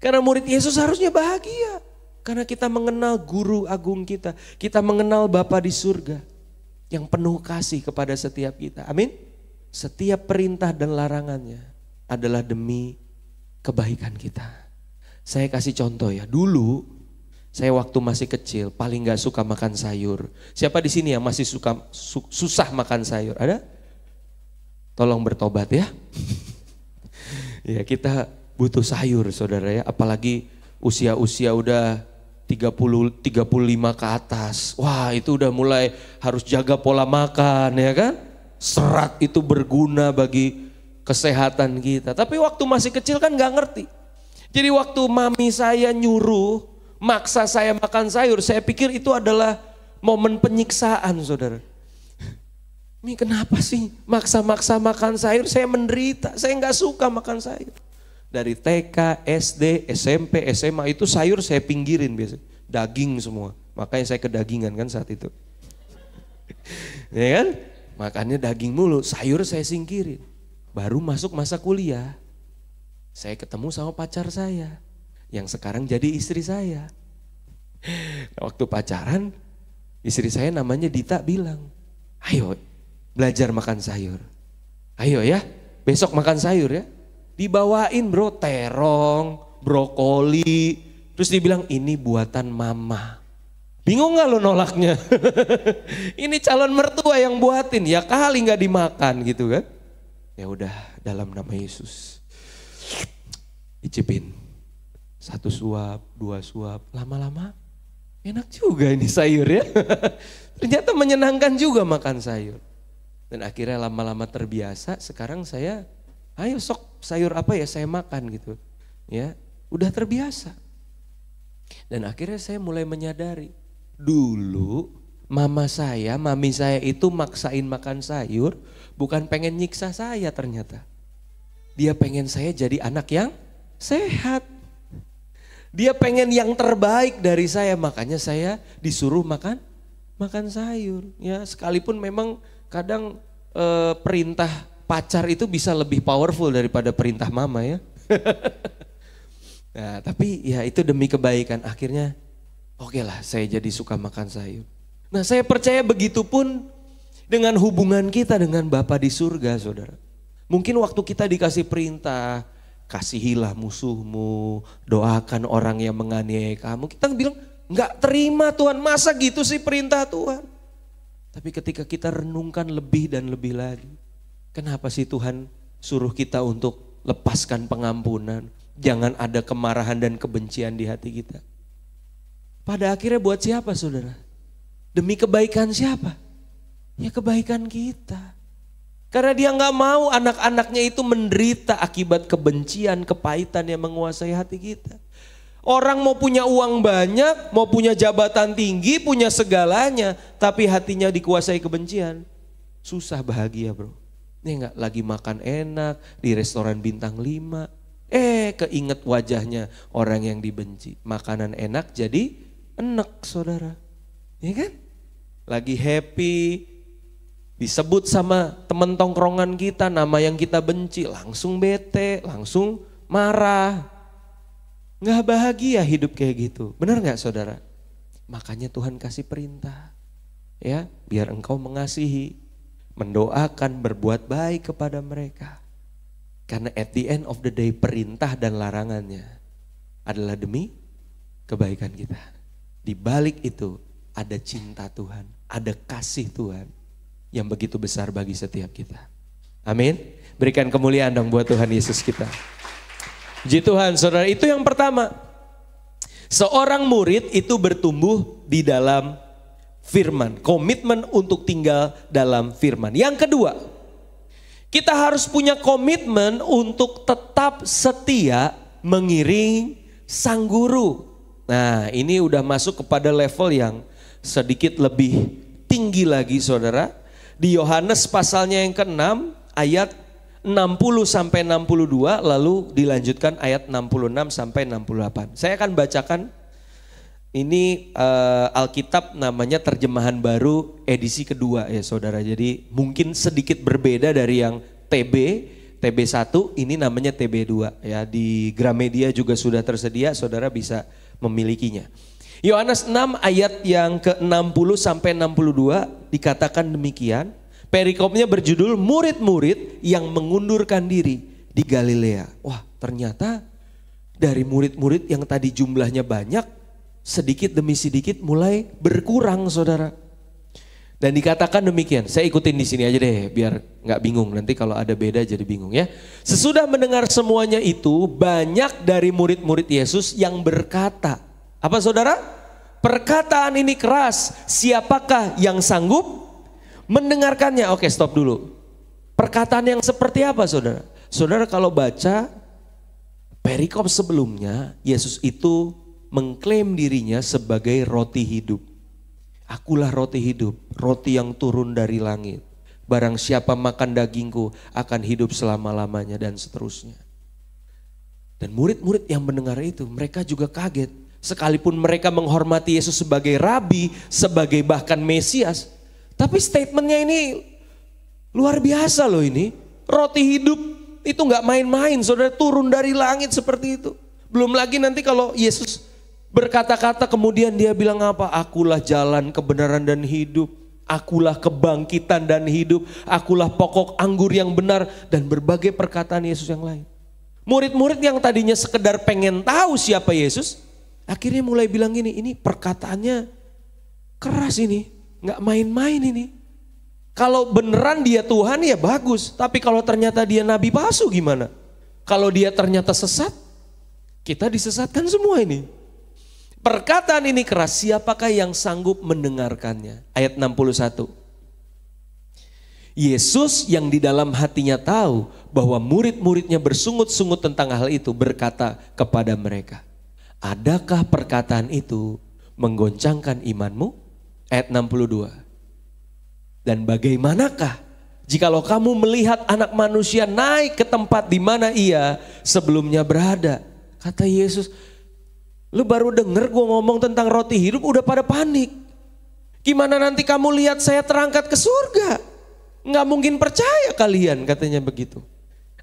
Karena murid Yesus harusnya bahagia. Karena kita mengenal guru agung kita. Kita mengenal Bapa di surga. Yang penuh kasih kepada setiap kita. Amin. Setiap perintah dan larangannya adalah demi kebaikan kita. Saya kasih contoh ya. Dulu saya waktu masih kecil paling gak suka makan sayur. Siapa di sini yang masih susah makan sayur? Ada? Tolong bertobat ya. Ya kita butuh sayur, saudara ya. Apalagi usia-usia udah 35 ke atas. Wah, itu udah mulai harus jaga pola makan ya kan. Serat itu berguna bagi kesehatan kita. Tapi waktu masih kecil kan gak ngerti. Jadi waktu mami saya nyuruh, maksa saya makan sayur, saya pikir itu adalah momen penyiksaan, saudara. Ini kenapa sih maksa-maksa makan sayur, saya menderita, saya gak suka makan sayur. Dari TK, SD, SMP, SMA itu sayur saya pinggirin biasanya. Daging semua, makanya saya kedagingan kan saat itu. Ya kan? Makannya daging mulu, sayur saya singkirin. Baru masuk masa kuliah, saya ketemu sama pacar saya, yang sekarang jadi istri saya. Waktu pacaran, istri saya namanya Dita bilang, ayo belajar makan sayur. Ayo ya, besok makan sayur ya. Dibawain bro, terong, brokoli, terus dibilang ini buatan mama. Bingung gak lo nolaknya? Ini calon mertua yang buatin, ya kali gak dimakan gitu kan. Ya udah, dalam nama Yesus. Icipin. 1 suap, 2 suap, lama-lama enak juga ini sayur ya. Ternyata menyenangkan juga makan sayur. Dan akhirnya lama-lama terbiasa, sekarang saya, ayo sok sayur apa ya saya makan gitu. Ya, udah terbiasa. Dan akhirnya saya mulai menyadari, dulu mami saya itu maksain makan sayur, bukan pengen nyiksa saya ternyata. Dia pengen saya jadi anak yang sehat. Dia pengen yang terbaik dari saya, makanya saya disuruh makan sayur. Ya, sekalipun memang kadang perintah pacar itu bisa lebih powerful daripada perintah mama ya. Nah, tapi ya itu demi kebaikan. Akhirnya oke lah saya jadi suka makan sayur. Nah, saya percaya begitu pun dengan hubungan kita dengan Bapa di surga, saudara. Mungkin waktu kita dikasih perintah, kasihilah musuhmu, doakan orang yang menganiaya kamu. Kita bilang, nggak terima Tuhan, masa gitu sih perintah Tuhan. Tapi ketika kita renungkan lebih dan lebih lagi, kenapa sih Tuhan suruh kita untuk lepaskan pengampunan? Jangan ada kemarahan dan kebencian di hati kita. Pada akhirnya buat siapa saudara? Demi kebaikan siapa? Ya kebaikan kita. Karena dia nggak mau anak-anaknya itu menderita akibat kebencian, kepahitan yang menguasai hati kita. Orang mau punya uang banyak, mau punya jabatan tinggi, punya segalanya, tapi hatinya dikuasai kebencian. Susah bahagia bro. Ini enggak lagi makan enak di restoran bintang 5. Keinget wajahnya orang yang dibenci. Makanan enak jadi enak saudara. Ya kan? Lagi happy, disebut sama teman tongkrongan kita nama yang kita benci, langsung bete, langsung marah. Nggak bahagia hidup kayak gitu. Benar nggak saudara? Makanya Tuhan kasih perintah. Ya, biar engkau mengasihi, mendoakan, berbuat baik kepada mereka. Karena at the end of the day perintah dan larangannya adalah demi kebaikan kita. Di balik itu ada cinta Tuhan, ada kasih Tuhan yang begitu besar bagi setiap kita. Amin. Berikan kemuliaan dong buat Tuhan Yesus kita. Puji Tuhan saudara, itu yang pertama. Seorang murid itu bertumbuh di dalam firman. Komitmen untuk tinggal dalam firman. Yang kedua, kita harus punya komitmen untuk tetap setia mengiring sang guru. Nah ini udah masuk kepada level yang sedikit lebih tinggi lagi saudara. Di Yohanes pasalnya yang ke-6 ayat 60 sampai 62 lalu dilanjutkan ayat 66 sampai 68. Saya akan bacakan ini Alkitab namanya terjemahan baru edisi kedua ya saudara. Jadi mungkin sedikit berbeda dari yang TB1 ini namanya TB2 ya. Di Gramedia juga sudah tersedia, saudara bisa memilikinya. Yohanes 6 ayat yang ke-60 sampai 62 dikatakan demikian. Perikopnya berjudul murid-murid yang mengundurkan diri di Galilea. Wah ternyata dari murid-murid yang tadi jumlahnya banyak, sedikit demi sedikit mulai berkurang saudara. Dan dikatakan demikian, saya ikutin di sini aja deh biar nggak bingung. Nanti kalau ada beda jadi bingung ya. Sesudah mendengar semuanya itu banyak dari murid-murid Yesus yang berkata. Apa saudara? Perkataan ini keras, siapakah yang sanggup mendengarkannya? Oke stop dulu. Perkataan yang seperti apa saudara? Saudara kalau baca perikop sebelumnya, Yesus itu mengklaim dirinya sebagai roti hidup. Akulah roti hidup, roti yang turun dari langit. Barang siapa makan dagingku akan hidup selama-lamanya dan seterusnya. Dan murid-murid yang mendengar itu mereka juga kaget. Sekalipun mereka menghormati Yesus sebagai rabi, sebagai bahkan Mesias. Tapi statementnya ini luar biasa loh ini. Roti hidup itu gak main-main, saudara, turun dari langit seperti itu. Belum lagi nanti kalau Yesus berkata-kata kemudian dia bilang apa? Akulah jalan, kebenaran dan hidup. Akulah kebangkitan dan hidup. Akulah pokok anggur yang benar. Dan berbagai perkataan Yesus yang lain. Murid-murid yang tadinya sekedar pengen tahu siapa Yesus, akhirnya mulai bilang gini, ini perkataannya keras ini. Gak main-main ini. Kalau beneran dia Tuhan ya bagus. Tapi kalau ternyata dia nabi palsu gimana? Kalau dia ternyata sesat, kita disesatkan semua ini. Perkataan ini keras, siapakah yang sanggup mendengarkannya? Ayat 61. Yesus yang di dalam hatinya tahu bahwa murid-muridnya bersungut-sungut tentang hal itu berkata kepada mereka, adakah perkataan itu menggoncangkan imanmu? Ayat 62. Dan bagaimanakah jikalau kamu melihat anak manusia naik ke tempat di mana ia sebelumnya berada? Kata Yesus, lu baru denger gue ngomong tentang roti hidup udah pada panik. Gimana nanti kamu lihat saya terangkat ke surga? Nggak mungkin percaya kalian, katanya begitu.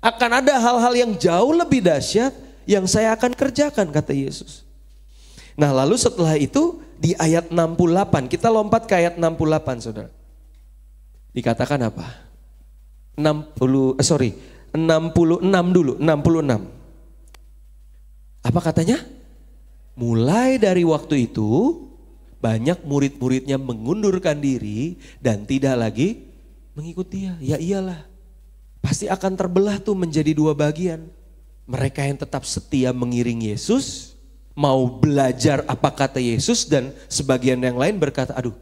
Akan ada hal-hal yang jauh lebih dahsyat yang saya akan kerjakan, kata Yesus. Nah lalu setelah itu di ayat 68, kita lompat ke ayat 68 saudara. Dikatakan apa? 66 dulu, 66. Apa katanya? Mulai dari waktu itu banyak murid-muridnya mengundurkan diri dan tidak lagi mengikuti dia. Ya iyalah, pasti akan terbelah tuh menjadi dua bagian. Mereka yang tetap setia mengiring Yesus, mau belajar apa kata Yesus, dan sebagian yang lain berkata, aduh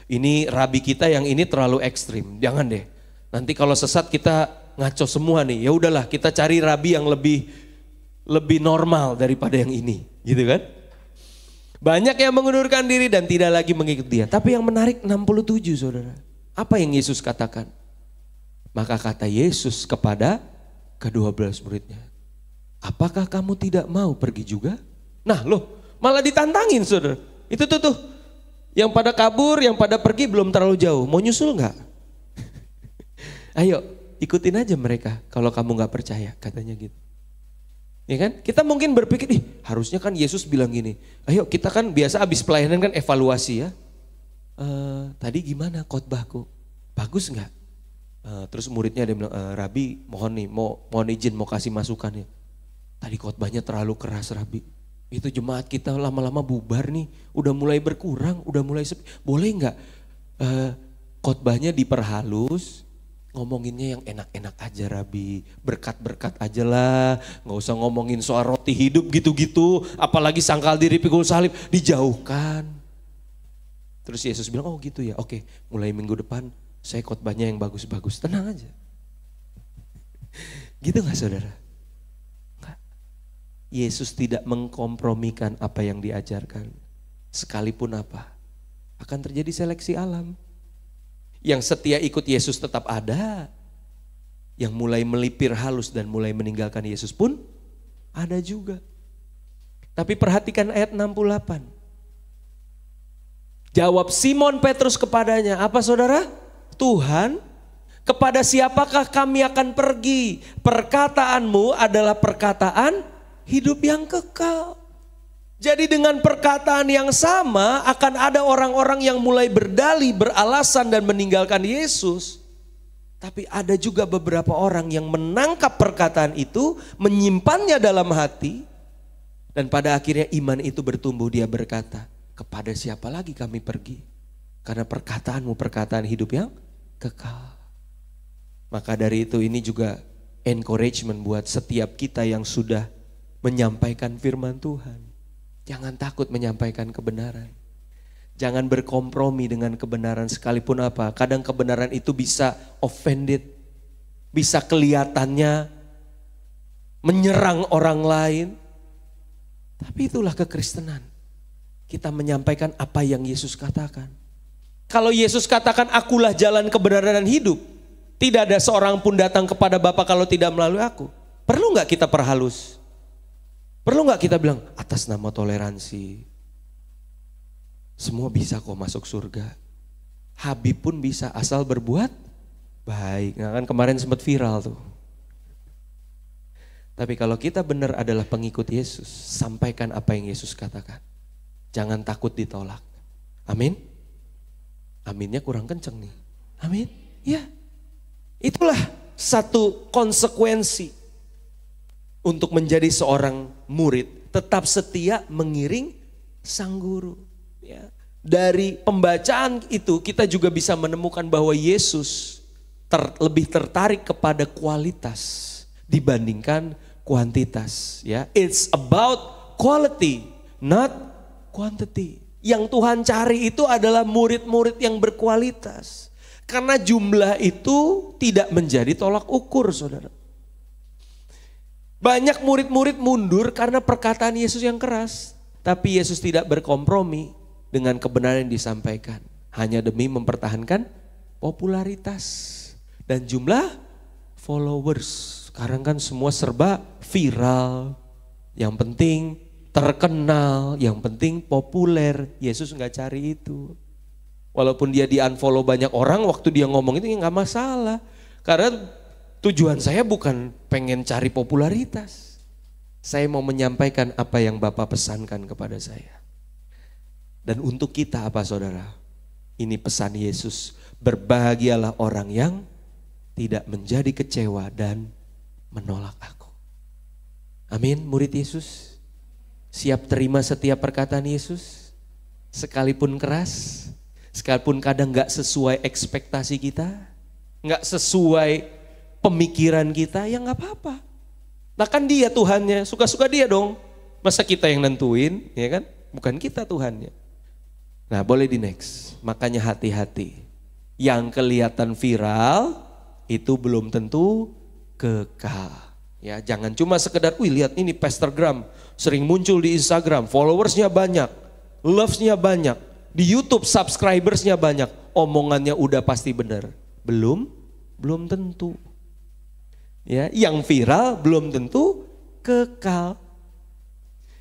ini rabi kita yang ini terlalu ekstrim, jangan deh. Nanti kalau sesat kita ngaco semua nih, ya udahlah kita cari rabi yang lebih normal daripada yang ini, gitu kan? Banyak yang mengundurkan diri dan tidak lagi mengikuti dia. Tapi yang menarik 67 saudara. Apa yang Yesus katakan? Maka kata Yesus kepada ke-12 muridnya, apakah kamu tidak mau pergi juga? Nah loh, malah ditantangin saudara. Itu tuh. Yang pada kabur, yang pada pergi belum terlalu jauh. Mau nyusul gak? Ayo ikutin aja mereka kalau kamu gak percaya, katanya gitu. Ya kan? Kita mungkin berpikir, harusnya kan Yesus bilang gini, ayo kita kan biasa abis pelayanan kan evaluasi ya. Tadi gimana khotbahku? Bagus nggak? Terus muridnya ada bilang, Rabi mohon izin mau kasih masukan ya. Tadi khotbahnya terlalu keras Rabi. Itu jemaat kita lama-lama bubar nih, udah mulai berkurang, udah mulai sepi. Boleh nggak khotbahnya diperhalus? Ngomonginnya yang enak-enak aja Rabi, berkat-berkat aja lah, gak usah ngomongin soal roti hidup gitu-gitu, apalagi sangkal diri pikul salib, dijauhkan. Terus Yesus bilang, oh gitu ya, oke mulai minggu depan saya khotbahnya yang bagus-bagus, tenang aja. Gitu gak saudara? Enggak. Yesus tidak mengkompromikan apa yang diajarkan, sekalipun apa, akan terjadi seleksi alam. Yang setia ikut Yesus tetap ada. Yang mulai melipir halus dan mulai meninggalkan Yesus pun ada juga. Tapi perhatikan ayat 68. Jawab Simon Petrus kepadanya, apa saudara? Tuhan, kepada siapakah kami akan pergi? Perkataanmu adalah perkataan hidup yang kekal. Jadi dengan perkataan yang sama akan ada orang-orang yang mulai berdalih, beralasan dan meninggalkan Yesus. Tapi ada juga beberapa orang yang menangkap perkataan itu, menyimpannya dalam hati. Dan pada akhirnya iman itu bertumbuh, dia berkata, kepada siapa lagi kami pergi? Karena perkataanmu perkataan hidup yang kekal. Maka dari itu ini juga encouragement buat setiap kita yang sudah menyampaikan firman Tuhan. Jangan takut menyampaikan kebenaran. Jangan berkompromi dengan kebenaran sekalipun apa. Kadang kebenaran itu bisa offended. Bisa kelihatannya menyerang orang lain. Tapi itulah kekristenan. Kita menyampaikan apa yang Yesus katakan. Kalau Yesus katakan akulah jalan kebenaran dan hidup. Tidak ada seorang pun datang kepada Bapa kalau tidak melalui aku. Perlu gak kita perhalus? Perlu gak kita bilang atas nama toleransi semua bisa kok masuk surga. Habib pun bisa asal berbuat baik. Nah kan kemarin sempat viral tuh. Tapi kalau kita benar adalah pengikut Yesus, sampaikan apa yang Yesus katakan. Jangan takut ditolak. Amin. Aminnya kurang kenceng nih. Amin. Ya. Itulah satu konsekuensi untuk menjadi seorang murid, tetap setia mengiring sang guru. Ya. Dari pembacaan itu kita juga bisa menemukan bahwa Yesus lebih tertarik kepada kualitas dibandingkan kuantitas. Ya. It's about quality, not quantity. Yang Tuhan cari itu adalah murid-murid yang berkualitas. Karena jumlah itu tidak menjadi tolak ukur saudara. Banyak murid-murid mundur karena perkataan Yesus yang keras. Tapi Yesus tidak berkompromi dengan kebenaran yang disampaikan. Hanya demi mempertahankan popularitas dan jumlah followers. Sekarang kan semua serba viral. Yang penting terkenal, yang penting populer. Yesus gak cari itu. Walaupun dia di-unfollow banyak orang, waktu dia ngomong itu gak masalah. Karena tujuan saya bukan pengen cari popularitas. Saya mau menyampaikan apa yang Bapak pesankan kepada saya. Dan untuk kita apa saudara? Ini pesan Yesus. Berbahagialah orang yang tidak menjadi kecewa dan menolak aku. Amin, murid Yesus. Siap terima setiap perkataan Yesus? Sekalipun keras, sekalipun kadang gak sesuai ekspektasi kita, gak sesuai pemikiran kita, ya gak apa-apa. Nah kan dia Tuhannya, suka-suka dia dong. Masa kita yang nentuin, ya kan? Bukan kita Tuhannya. Nah boleh di next, makanya hati-hati. Yang kelihatan viral itu belum tentu kekal. Ya, jangan cuma sekedar, wih lihat ini Pastor Graham sering muncul di Instagram, followersnya banyak, lovesnya banyak, di YouTube subscribersnya banyak, omongannya udah pasti benar. Belum tentu. Ya, yang viral belum tentu kekal.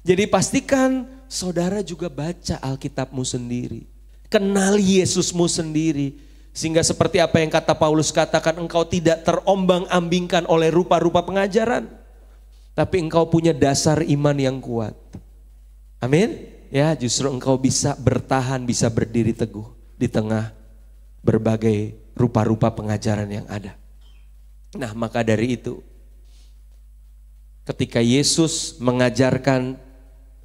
Jadi pastikan saudara juga baca Alkitabmu sendiri, kenali Yesusmu sendiri. Sehingga seperti apa yang kata Paulus katakan, engkau tidak terombang-ambingkan oleh rupa-rupa pengajaran. Tapi engkau punya dasar iman yang kuat. Amin. Ya, justru engkau bisa bertahan, bisa berdiri teguh di tengah berbagai rupa-rupa pengajaran yang ada. Nah maka dari itu, ketika Yesus mengajarkan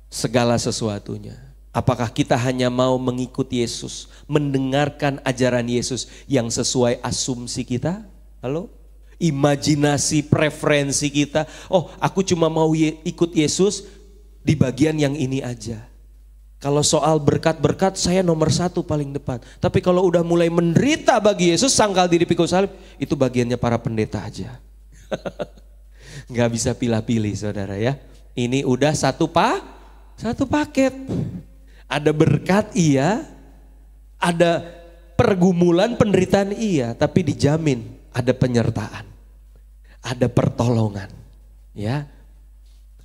segala sesuatunya, apakah kita hanya mau mengikuti Yesus, mendengarkan ajaran Yesus yang sesuai asumsi kita? Halo? Imajinasi, preferensi kita. Oh, aku cuma mau ikut Yesus di bagian yang ini aja. Kalau soal berkat-berkat saya nomor 1 paling depan. Tapi kalau udah mulai menderita bagi Yesus, sangkal diri pikul salib, itu bagiannya para pendeta aja. Gak bisa pilih-pilih saudara ya. Ini udah satu paket. Ada berkat iya, ada pergumulan penderitaan iya, tapi dijamin ada penyertaan, ada pertolongan, ya.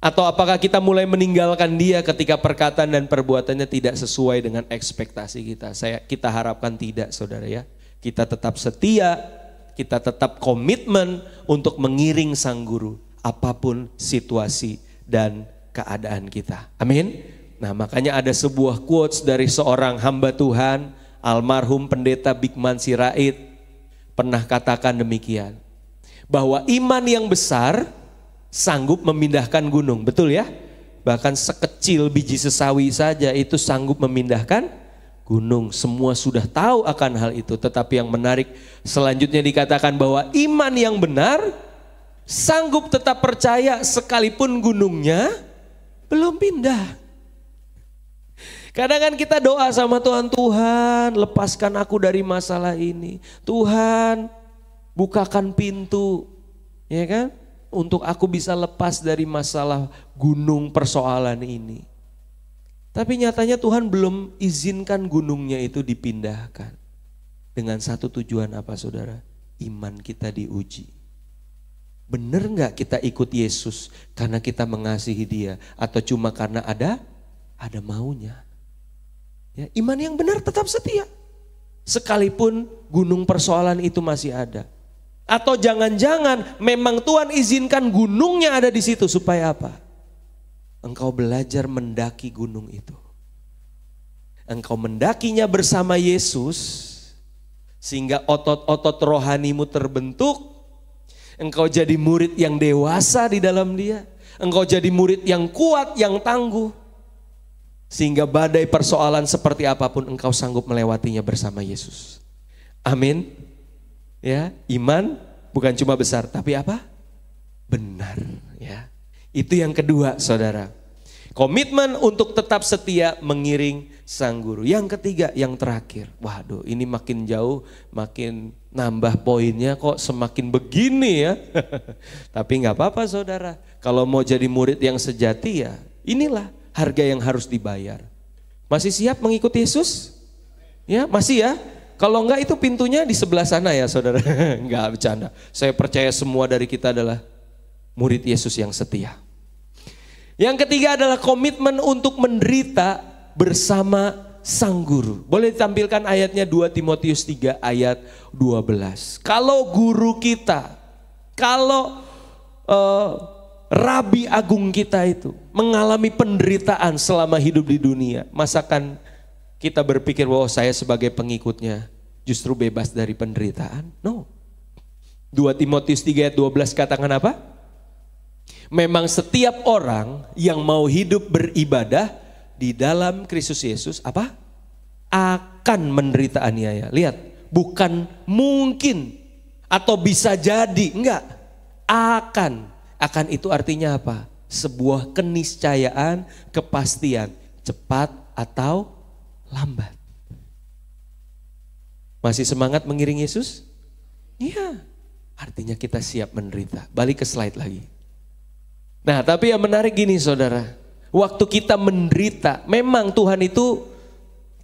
Atau apakah kita mulai meninggalkan dia ketika perkataan dan perbuatannya tidak sesuai dengan ekspektasi kita? Kita harapkan tidak saudara ya. Kita tetap setia, kita tetap komitmen untuk mengiring sang guru apapun situasi dan keadaan kita. Amin. Nah makanya ada sebuah quotes dari seorang hamba Tuhan, almarhum pendeta Bigman Sirait, pernah katakan demikian. Bahwa iman yang besar sanggup memindahkan gunung, betul ya? Bahkan sekecil biji sesawi saja itu sanggup memindahkan gunung. Semua sudah tahu akan hal itu. Tetapi yang menarik selanjutnya dikatakan bahwa iman yang benar sanggup tetap percaya sekalipun gunungnya belum pindah. Kadang kan kita doa sama Tuhan, Tuhan lepaskan aku dari masalah ini. Tuhan bukakan pintu, ya kan? Untuk aku bisa lepas dari masalah gunung persoalan ini. Tapi nyatanya Tuhan belum izinkan gunungnya itu dipindahkan. Dengan satu tujuan apa saudara? Iman kita diuji. Benar nggak kita ikut Yesus karena kita mengasihi dia? Atau cuma karena ada maunya? Ya, iman yang benar tetap setia. Sekalipun gunung persoalan itu masih ada. Atau jangan-jangan memang Tuhan izinkan gunungnya ada di situ supaya apa? Engkau belajar mendaki gunung itu. Engkau mendakinya bersama Yesus sehingga otot-otot rohanimu terbentuk. Engkau jadi murid yang dewasa di dalam dia. Engkau jadi murid yang kuat, yang tangguh. Sehingga badai persoalan seperti apapun engkau sanggup melewatinya bersama Yesus. Amin. Ya, iman bukan cuma besar tapi apa? Benar, ya. Itu yang kedua, saudara. Komitmen untuk tetap setia mengiring sang guru. Yang ketiga, yang terakhir. Waduh, ini makin jauh, makin nambah poinnya kok semakin begini ya. Tapi nggak apa-apa, saudara. Kalau mau jadi murid yang sejati ya, inilah harga yang harus dibayar. Masih siap mengikuti Yesus? Ya, masih ya? Kalau enggak itu pintunya di sebelah sana ya saudara. Enggak, bercanda. Saya percaya semua dari kita adalah murid Yesus yang setia. Yang ketiga adalah komitmen untuk menderita bersama sang guru. Boleh ditampilkan ayatnya 2 Timotius 3 ayat 12. Kalau guru kita, kalau Rabi agung kita itu mengalami penderitaan selama hidup di dunia, masakan kita berpikir bahwa saya sebagai pengikutnya justru bebas dari penderitaan? No. 2 Timotius 3 ayat 12 katakan apa? Memang setiap orang yang mau hidup beribadah di dalam Kristus Yesus apa? Akan menderita aniaya. Lihat, bukan mungkin atau bisa jadi, enggak. Akan. Akan itu artinya apa? Sebuah keniscayaan, kepastian, cepat atau lambat. Masih semangat mengiring Yesus? Iya. Artinya kita siap menderita. Balik ke slide lagi. Nah, tapi yang menarik gini saudara. Waktu kita menderita, memang Tuhan itu,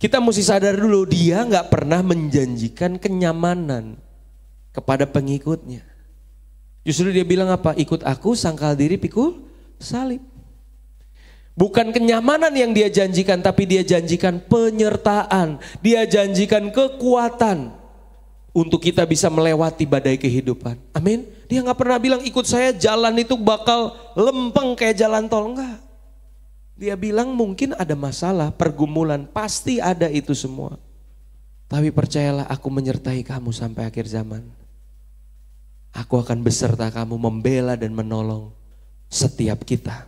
kita mesti sadar dulu, dia gak pernah menjanjikan kenyamanan kepada pengikutnya. Justru dia bilang apa? Ikut aku, sangkal diri, pikul salib. Bukan kenyamanan yang dia janjikan, tapi dia janjikan penyertaan. Dia janjikan kekuatan untuk kita bisa melewati badai kehidupan. Amin. Dia gak pernah bilang ikut saya jalan itu bakal lempeng kayak jalan tol. Enggak. Dia bilang mungkin ada masalah, pergumulan. Pasti ada itu semua. Tapi percayalah, aku menyertai kamu sampai akhir zaman. Aku akan beserta kamu membela dan menolong setiap kita.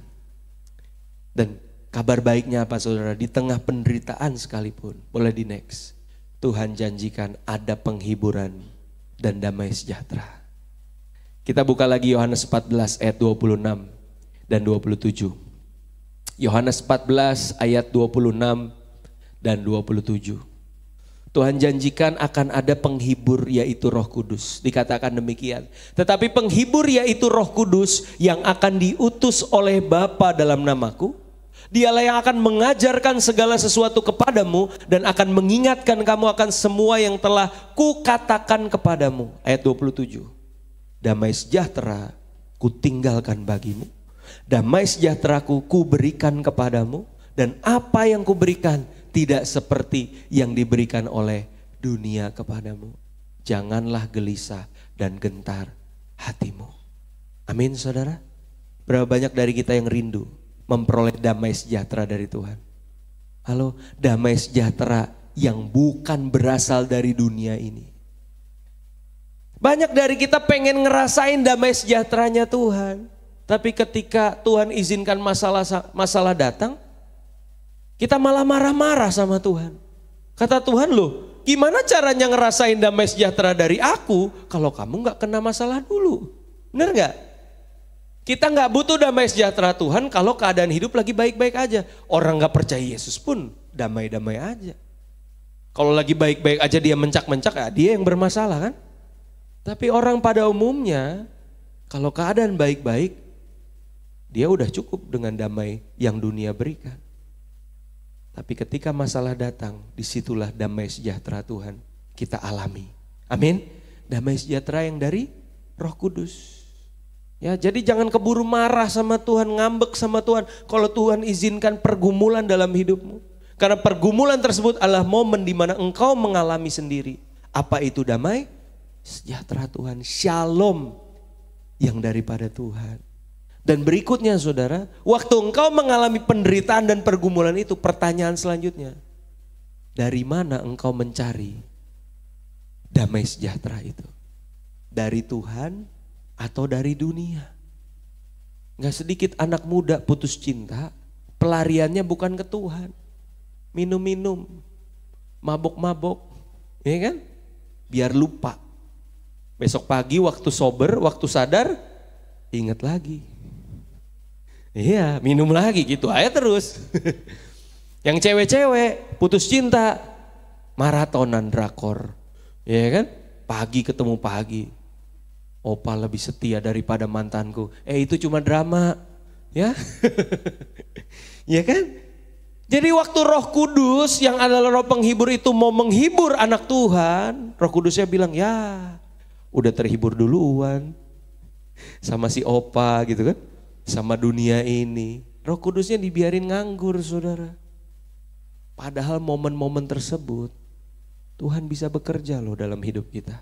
Dan kabar baiknya apa saudara? Di tengah penderitaan sekalipun, boleh di next. Tuhan janjikan ada penghiburan dan damai sejahtera. Kita buka lagi Yohanes 14 ayat 26 dan 27. Yohanes 14 ayat 26 dan 27. Tuhan janjikan akan ada penghibur yaitu Roh Kudus. Dikatakan demikian. Tetapi penghibur yaitu Roh Kudus yang akan diutus oleh Bapa dalam namaku. Dialah yang akan mengajarkan segala sesuatu kepadamu dan akan mengingatkan kamu akan semua yang telah kukatakan kepadamu. Ayat 27. Damai sejahtera ku tinggalkan bagimu. Damai sejahteraku ku berikan kepadamu. Dan apa yang ku berikan tidak seperti yang diberikan oleh dunia kepadamu. Janganlah gelisah dan gentar hatimu. Amin saudara. Berapa banyak dari kita yang rindu memperoleh damai sejahtera dari Tuhan. Halo, damai sejahtera yang bukan berasal dari dunia ini. Banyak dari kita pengen ngerasain damai sejahteranya Tuhan. Tapi ketika Tuhan izinkan masalah datang, kita malah marah-marah sama Tuhan. Kata Tuhan, loh gimana caranya ngerasain damai sejahtera dari aku kalau kamu gak kena masalah dulu. Bener gak? Kita gak butuh damai sejahtera Tuhan kalau keadaan hidup lagi baik-baik aja. Orang gak percaya Yesus pun damai-damai aja. Kalau lagi baik-baik aja dia mencak-mencak, ya dia yang bermasalah kan. Tapi orang pada umumnya kalau keadaan baik-baik, dia udah cukup dengan damai yang dunia berikan. Tapi ketika masalah datang, disitulah damai sejahtera Tuhan kita alami. Amin. Damai sejahtera yang dari Roh Kudus. Ya, jadi jangan keburu marah sama Tuhan, ngambek sama Tuhan kalau Tuhan izinkan pergumulan dalam hidupmu. Karena pergumulan tersebut adalah momen di mana engkau mengalami sendiri. Apa itu damai? Sejahtera Tuhan, shalom yang daripada Tuhan. Dan berikutnya saudara, waktu engkau mengalami penderitaan dan pergumulan itu, pertanyaan selanjutnya, dari mana engkau mencari damai sejahtera itu? Dari Tuhan atau dari dunia? Gak sedikit anak muda putus cinta, pelariannya bukan ke Tuhan. Minum-minum, mabok-mabok, ya kan? Biar lupa. Besok pagi waktu sober, waktu sadar, ingat lagi. Iya, minum lagi gitu aja terus. Yang cewek-cewek putus cinta, maratonan drakor. Ya kan? Pagi ketemu pagi. Opa lebih setia daripada mantanku. Itu cuma drama. Ya. Ya kan? Jadi waktu Roh Kudus yang adalah Roh penghibur itu mau menghibur anak Tuhan, Roh Kudusnya bilang, ya udah terhibur duluan sama si opa gitu kan, sama dunia ini. Roh Kudusnya dibiarin nganggur saudara. Padahal momen-momen tersebut Tuhan bisa bekerja loh dalam hidup kita.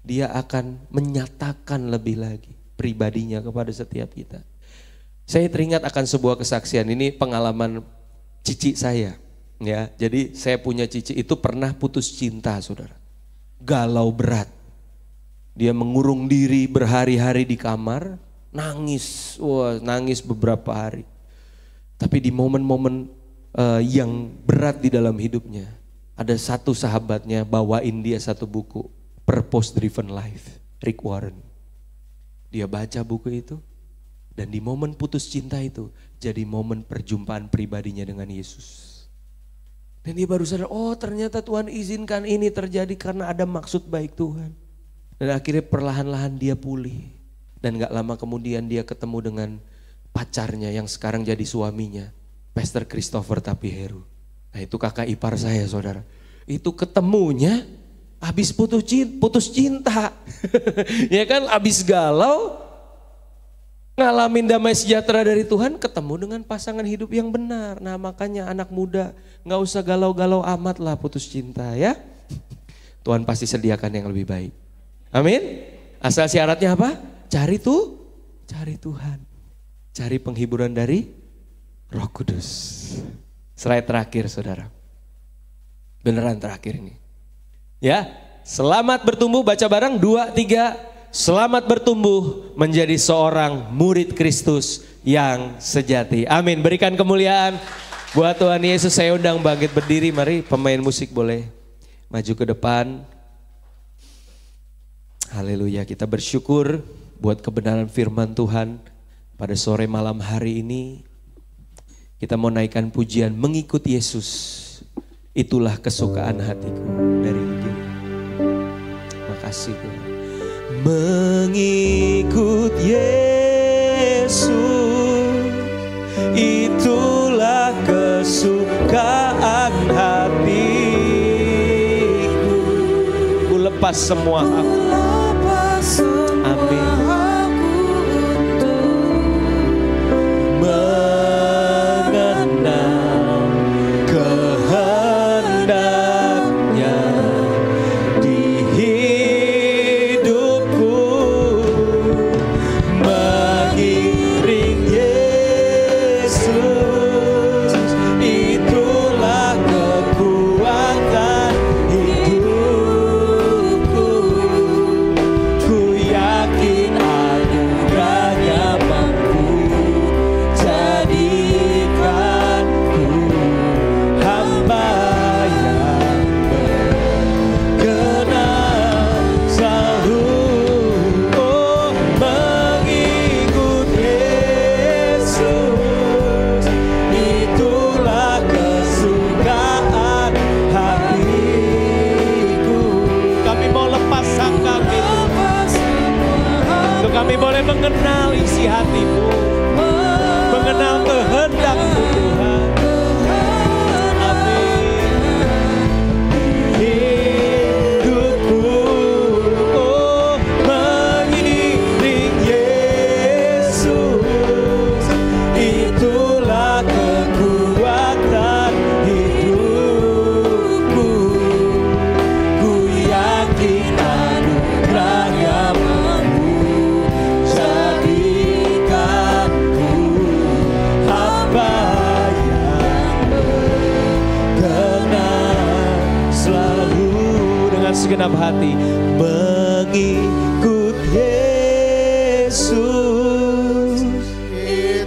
Dia akan menyatakan lebih lagi pribadinya kepada setiap kita. Saya teringat akan sebuah kesaksian, ini pengalaman cici saya. Ya, jadi saya punya cici itu pernah putus cinta saudara. Galau berat. Dia mengurung diri berhari-hari di kamar, nangis, nangis beberapa hari. Tapi di momen-momen yang berat di dalam hidupnya, ada satu sahabatnya bawain dia satu buku, Purpose Driven Life, Rick Warren. Dia baca buku itu, dan di momen putus cinta itu, jadi momen perjumpaan pribadinya dengan Yesus. Dan dia baru sadar, oh ternyata Tuhan izinkan ini terjadi karena ada maksud baik Tuhan. Dan akhirnya perlahan-lahan dia pulih. Dan gak lama kemudian dia ketemu dengan pacarnya yang sekarang jadi suaminya, Pastor Christopher Tapiheru. Nah itu kakak ipar saya saudara. Itu ketemunya habis putus cinta. Ya kan, habis galau, ngalamin damai sejahtera dari Tuhan, ketemu dengan pasangan hidup yang benar. Nah makanya anak muda gak usah galau-galau amat lah putus cinta ya. Tuhan pasti sediakan yang lebih baik. Amin. Asal syaratnya apa? Cari Tuhan. Cari penghiburan dari Roh Kudus. Slide terakhir saudara. Beneran terakhir ini. Ya, selamat bertumbuh, baca bareng 2, 3. Selamat bertumbuh menjadi seorang murid Kristus yang sejati. Amin. Berikan kemuliaan buat Tuhan Yesus. Saya undang bangkit berdiri. Mari pemain musik boleh maju ke depan. Haleluya. Kita bersyukur buat kebenaran firman Tuhan pada sore malam hari ini. Kita mau naikkan pujian mengikut Yesus. Itulah kesukaan hatiku dari dia. Makasih Tuhan. Mengikut Yesus, itulah kesukaan hatiku. Ku lepas semua aku. Amin. Mengenal kehendaknya di hidupku, mengiring Yesus, itulah kekuatan hidupku. Ku yakin anugerahnya mampu jadikanku hamba yang berkenan selalu. Oh, mengikut Yesus, itulah kesukaan hatiku. Kami mau lepas sang kami. Untuk kami boleh mengenal isi hatimu, mengenal kehendakmu Tuhan. Amin. Hidupku, oh, mengiring Yesus, itulah kekuatan hidupku. Ku yakin anugerahnya mampu jadikanku hamba yang berkenan selalu. Dengan segenap hati mengikut Yesus,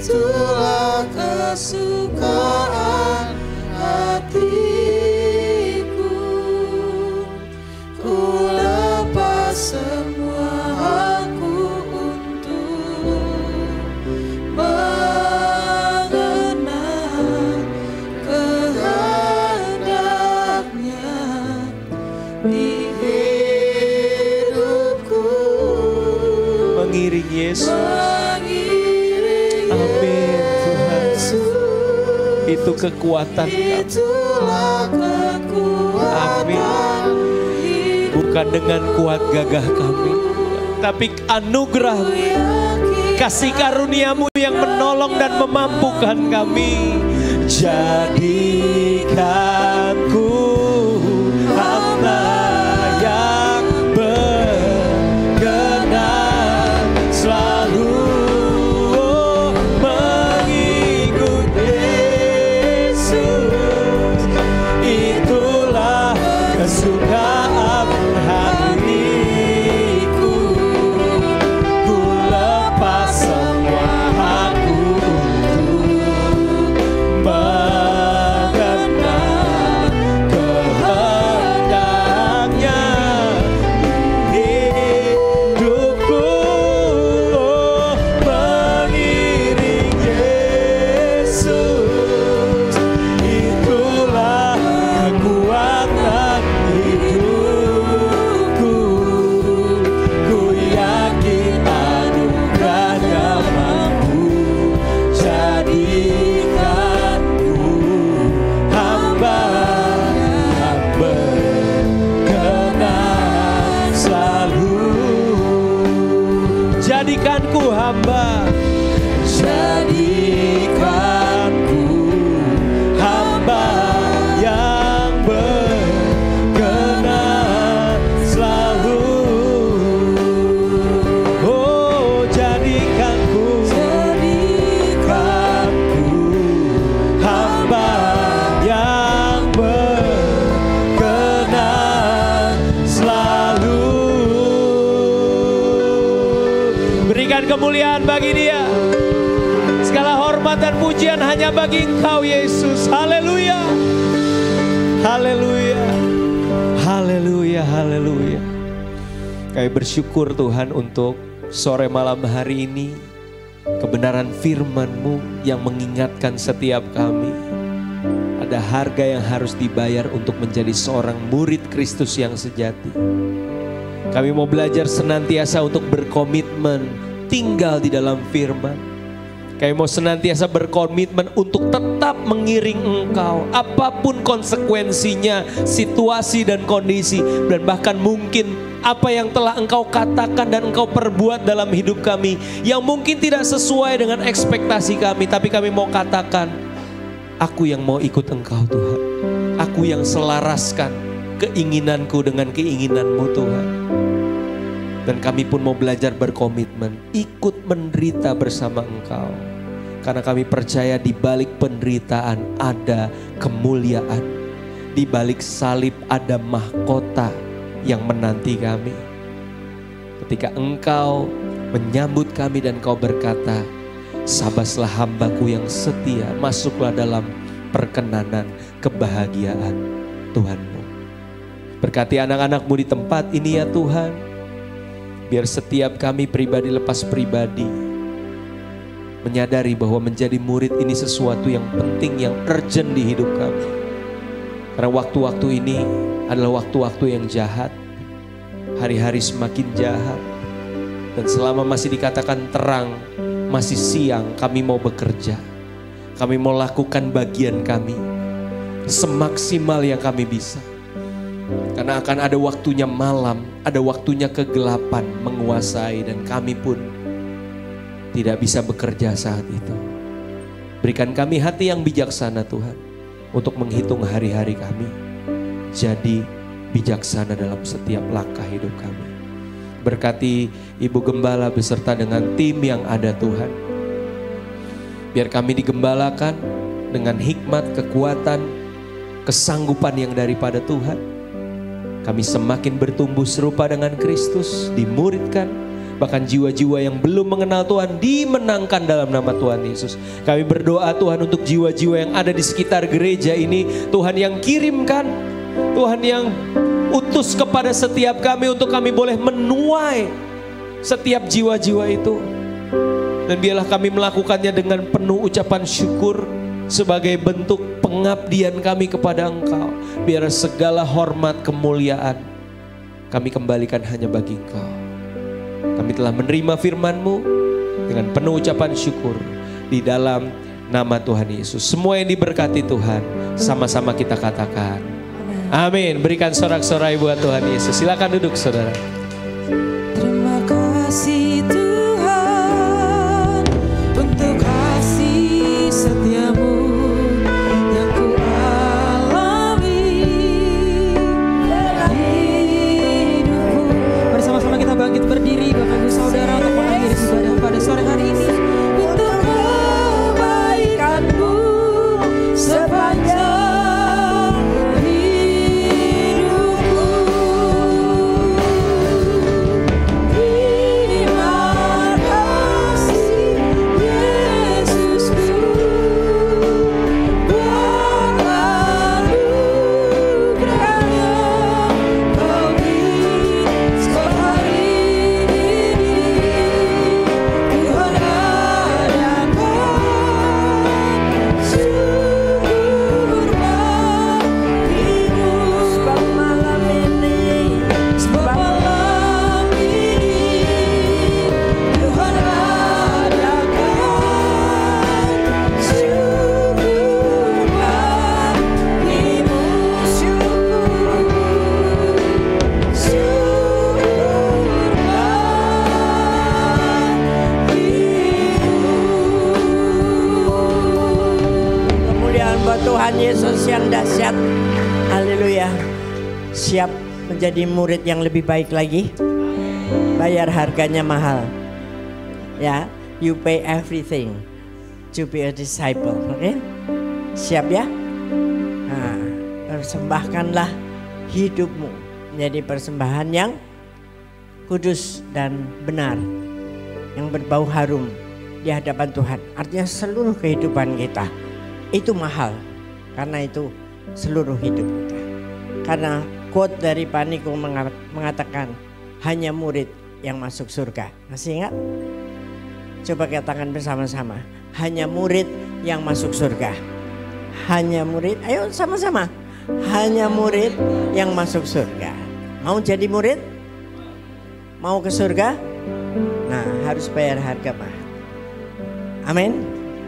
Itulah kesukaan hatiku. Ku lepas semua aku untuk mengenal kehendaknya di hidupku. mengiring Yesus. Mengiring Amin Tuhan. Yesus, Itu kekuatan kami. itulah kekuatan Amin. Bukan dengan kuat gagah kami, tapi anugerah-Mu, kasih karuniamu yang menolong dan memampukan kami. Jadikanku hamba yang berkenan selalu, oh, mengikut Yesus. Itulah kesukaan hatiku. Ku lepas jadikanku hamba yang berkenan selalu. Oh, jadikanku hamba yang berkenan selalu. Berikan kemuliaan bagi Dia. Segala hormat dan pujian hanya bagi Engkau Yesus. Haleluya. Haleluya. Haleluya. Haleluya. Kami bersyukur Tuhan untuk sore malam hari ini. Kebenaran firman-Mu yang mengingatkan setiap kami. Ada harga yang harus dibayar untuk menjadi seorang murid Kristus yang sejati. Kami mau belajar senantiasa untuk berkomitmen tinggal di dalam firman. Kami mau senantiasa berkomitmen untuk tetap mengiring Engkau. Apapun konsekuensinya, situasi dan kondisi. Dan bahkan mungkin apa yang telah Engkau katakan dan Engkau perbuat dalam hidup kami. Yang mungkin tidak sesuai dengan ekspektasi kami. Tapi kami mau katakan, aku yang mau ikut Engkau Tuhan. Aku yang selaraskan keinginanku dengan keinginan-Mu Tuhan. Dan kami pun mau belajar berkomitmen, ikut menderita bersama Engkau. Karena kami percaya di balik penderitaan ada kemuliaan. Di balik salib ada mahkota yang menanti kami. Ketika Engkau menyambut kami dan Kau berkata, sabaslah hambaku yang setia, masuklah dalam perkenanan kebahagiaan Tuhan-Mu. Berkati anak-anak-Mu di tempat ini ya Tuhan. Biar setiap kami pribadi lepas pribadi menyadari bahwa menjadi murid ini sesuatu yang penting, yang urgent di hidup kami. Karena waktu-waktu ini adalah waktu-waktu yang jahat. Hari-hari semakin jahat. Dan selama masih dikatakan terang, masih siang, kami mau bekerja. Kami mau lakukan bagian kami semaksimal yang kami bisa. Karena akan ada waktunya malam, ada waktunya kegelapan menguasai dan kami pun tidak bisa bekerja saat itu. Berikan kami hati yang bijaksana Tuhan untuk menghitung hari-hari kami. Jadi bijaksana dalam setiap langkah hidup kami. Berkati Ibu Gembala beserta dengan tim yang ada Tuhan. Biar kami digembalakan dengan hikmat, kekuatan, kesanggupan yang daripada Tuhan. Kami semakin bertumbuh serupa dengan Kristus, dimuridkan, bahkan jiwa-jiwa yang belum mengenal Tuhan dimenangkan dalam nama Tuhan Yesus. Kami berdoa Tuhan untuk jiwa-jiwa yang ada di sekitar gereja ini, Tuhan yang kirimkan, Tuhan yang utus kepada setiap kami untuk kami boleh menuai setiap jiwa-jiwa itu. Dan biarlah kami melakukannya dengan penuh ucapan syukur sebagai bentuk pengabdian kami kepada Engkau. Biar segala hormat kemuliaan kami kembalikan hanya bagi Engkau. Kami telah menerima firman-Mu dengan penuh ucapan syukur di dalam nama Tuhan Yesus. Semua yang diberkati Tuhan, sama-sama kita katakan amin. Berikan sorak-sorai buat Tuhan Yesus. Silakan duduk saudara. Terima kasih Tuhan untuk kasih setia-Mu yang ku alami dalam hidupku. Bersama-sama kita bangkit berdiri Bapak Ibu Saudara untuk mengakhiri ibadah pada sore hari ini. Untuk kebaikan-Mu sepanjang hidupku. Terima Tuhan Yesus yang dahsyat. Haleluya. Siap menjadi murid yang lebih baik lagi? Bayar harganya mahal. Ya, you pay everything to be a disciple. Oke? Siap ya? Nah, persembahkanlah hidupmu menjadi persembahan yang kudus dan benar, yang berbau harum di hadapan Tuhan. Artinya seluruh kehidupan kita itu mahal, karena itu seluruh hidup kita. Karena quote dari Pak Niko mengatakan hanya murid yang masuk surga. Masih ingat? Coba katakan bersama-sama, hanya murid yang masuk surga. Hanya murid, ayo sama-sama. Hanya murid yang masuk surga. Mau jadi murid? Mau ke surga? Nah, harus bayar harga mahal. Amin.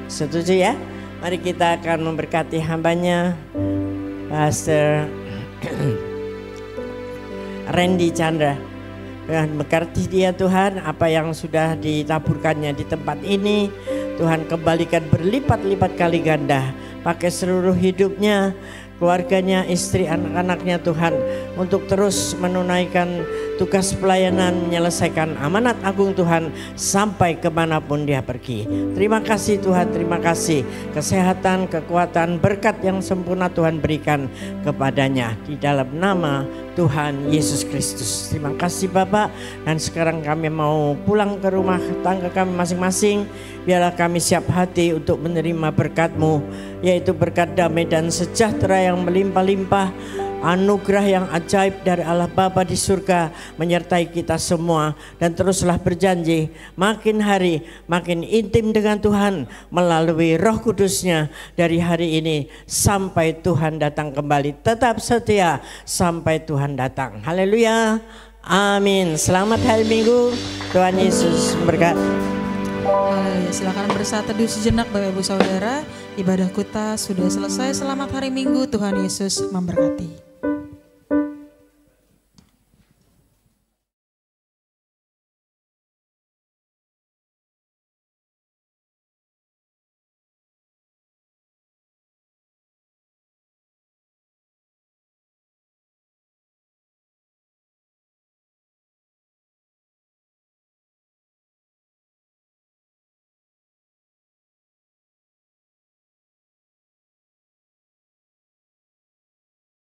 Setuju ya? Mari kita akan memberkati hambanya Pastor Randy Chandra. Tuhan berkati dia Tuhan, apa yang sudah ditaburkannya di tempat ini Tuhan kembalikan berlipat-lipat kali ganda. Pakai seluruh hidupnya, keluarganya, istri, anak-anaknya Tuhan, untuk terus menunaikan tugas pelayanan, menyelesaikan amanat agung Tuhan sampai kemanapun dia pergi. Terima kasih Tuhan, terima kasih. Kesehatan, kekuatan, berkat yang sempurna Tuhan berikan kepadanya di dalam nama Tuhan Yesus Kristus. Terima kasih Bapak. Dan sekarang kami mau pulang ke rumah tangga kami masing-masing. Biarlah kami siap hati untuk menerima berkat-Mu, yaitu berkat damai dan sejahtera yang melimpah-limpah, anugerah yang ajaib dari Allah Bapa di surga menyertai kita semua. Dan teruslah berjanji makin hari makin intim dengan Tuhan melalui Roh Kudus-Nya dari hari ini sampai Tuhan datang kembali. Tetap setia sampai Tuhan datang. Haleluya. Amin. Selamat hari Minggu. Tuhan Yesus memberkati. Haleluya. Silakan bersatu teduh sejenak Bapak Ibu Saudara. Ibadah kita sudah selesai. Selamat hari Minggu. Tuhan Yesus memberkati.